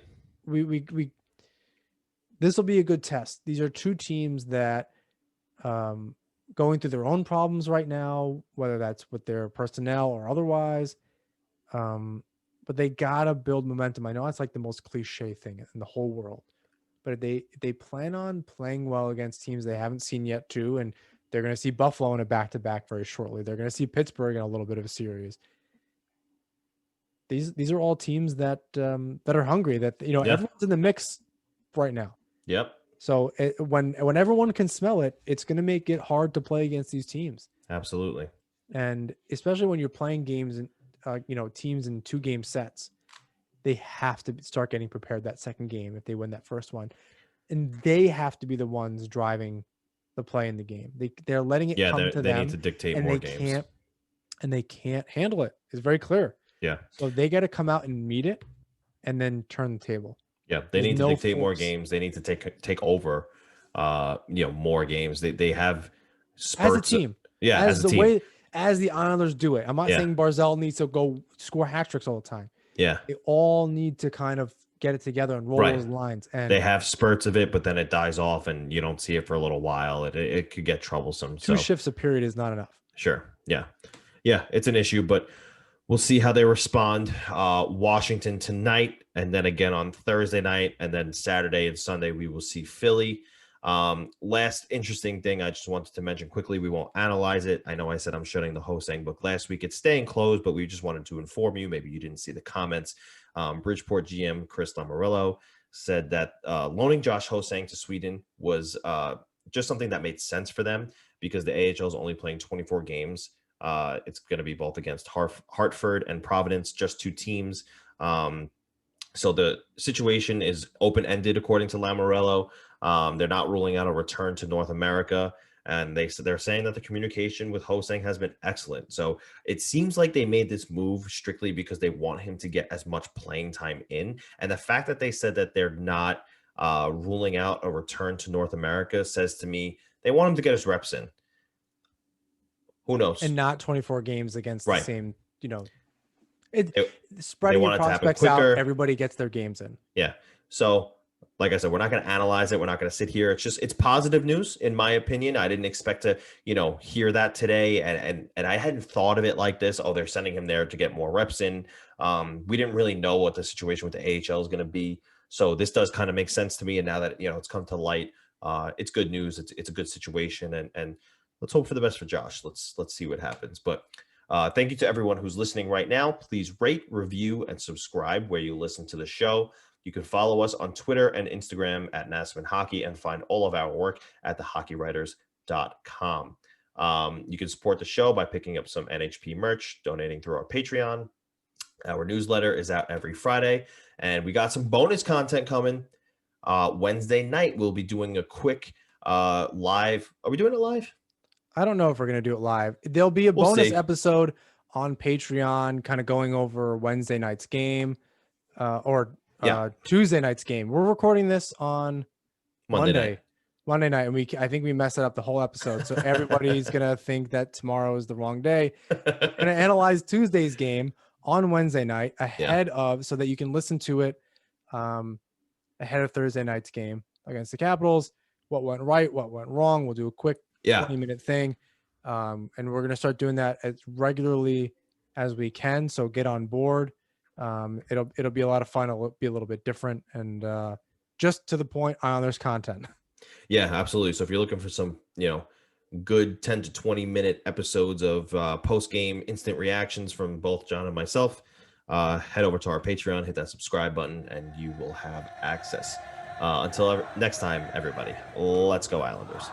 This will be a good test. These are two teams that going through their own problems right now, whether that's with their personnel or otherwise. But they gotta build momentum. I know it's like the most cliche thing in the whole world, but if they plan on playing well against teams they haven't seen yet too, and they're going to see Buffalo in a back-to-back very shortly. They're going to see Pittsburgh in a little bit of a series. These are all teams that are hungry. That everyone's in the mix right now. Yep. So when everyone can smell it, it's going to make it hard to play against these teams. Absolutely. And especially when you're playing games and teams in 2-game sets, they have to start getting prepared that second game if they win that first one. And they have to be the ones driving the play in the game. They're letting it come to they them, need to dictate and more they games. can't handle it. It's very clear. Yeah. So they got to come out and meet it and then turn the table. Yeah, they There's need to no dictate more force. games. They need to take over more games. They have spurts As a team. Yeah, as a team. way as the Islanders do it. I'm not Yeah. saying Barzal needs to go score hat tricks all the time. Yeah. They all need to kind of get it together and roll Right. those lines. And They have spurts of it, but then it dies off and you don't see it for a little while. It could get troublesome. two So shifts a period is not enough. sure. Yeah. Yeah, it's an issue, but we'll see how they respond. Washington tonight, and then again on Thursday night, and then Saturday and Sunday we will see Philly. Last interesting thing I just wanted to mention quickly. We won't analyze it. I know I said I'm shutting the Hosang book last week. It's staying closed, but we just wanted to inform you. Maybe you didn't see the comments. Bridgeport GM Chris Lamorello said that loaning Josh Hosang to Sweden was just something that made sense for them because the AHL is only playing 24 games. It's going to be both against Hartford and Providence, just two teams. So the situation is open-ended, according to Lamorello. They're not ruling out a return to North America, and they're saying that the communication with Hosang has been excellent. So it seems like they made this move strictly because they want him to get as much playing time in. And the fact that they said that they're not ruling out a return to North America says to me they want him to get his reps in. Who knows? And not 24 games against Right. the same, they spreading your want it to happen prospects out, quicker. everybody gets their games in. Yeah. So, like I said, we're not going to analyze it. We're not going to sit here. It's positive news, in my opinion. I didn't expect to, hear that today. And I hadn't thought of it like this. Oh, they're sending him there to get more reps in. We didn't really know what the situation with the AHL is going to be. So this does kind of make sense to me. And now that, it's come to light, it's good news. It's a good situation. And let's hope for the best for Josh. Let's see what happens. But thank you to everyone who's listening right now. Please rate, review, and subscribe where you listen to the show. You can follow us on Twitter and Instagram at Nassman Hockey and find all of our work at thehockeywriters.com. You can support the show by picking up some NHP merch, donating through our Patreon. Our newsletter is out every Friday, and we got some bonus content coming. Wednesday night, we'll be doing a quick live. Are we doing it live? I don't know if we're going to do it live. There'll be a We'll bonus see. episode on Patreon, kind of going over Wednesday night's game or Tuesday night's game. We're recording this on Monday night, and I think we messed it up the whole episode. So everybody's going to think that tomorrow is the wrong day. We're going to analyze Tuesday's game on Wednesday night ahead of, so that you can listen to it ahead of Thursday night's game against the Capitals. What went right, what went wrong. We'll do a quick 20-minute thing. And we're going to start doing that as regularly as we can. So get on board. It'll be a lot of fun. It'll be a little bit different and just to the point. There's content. Yeah, absolutely. So if you're looking for some, good 10 to 20 minute episodes of post-game instant reactions from both John and myself, head over to our Patreon, hit that subscribe button, and you will have access. Until next time, everybody, let's go Islanders.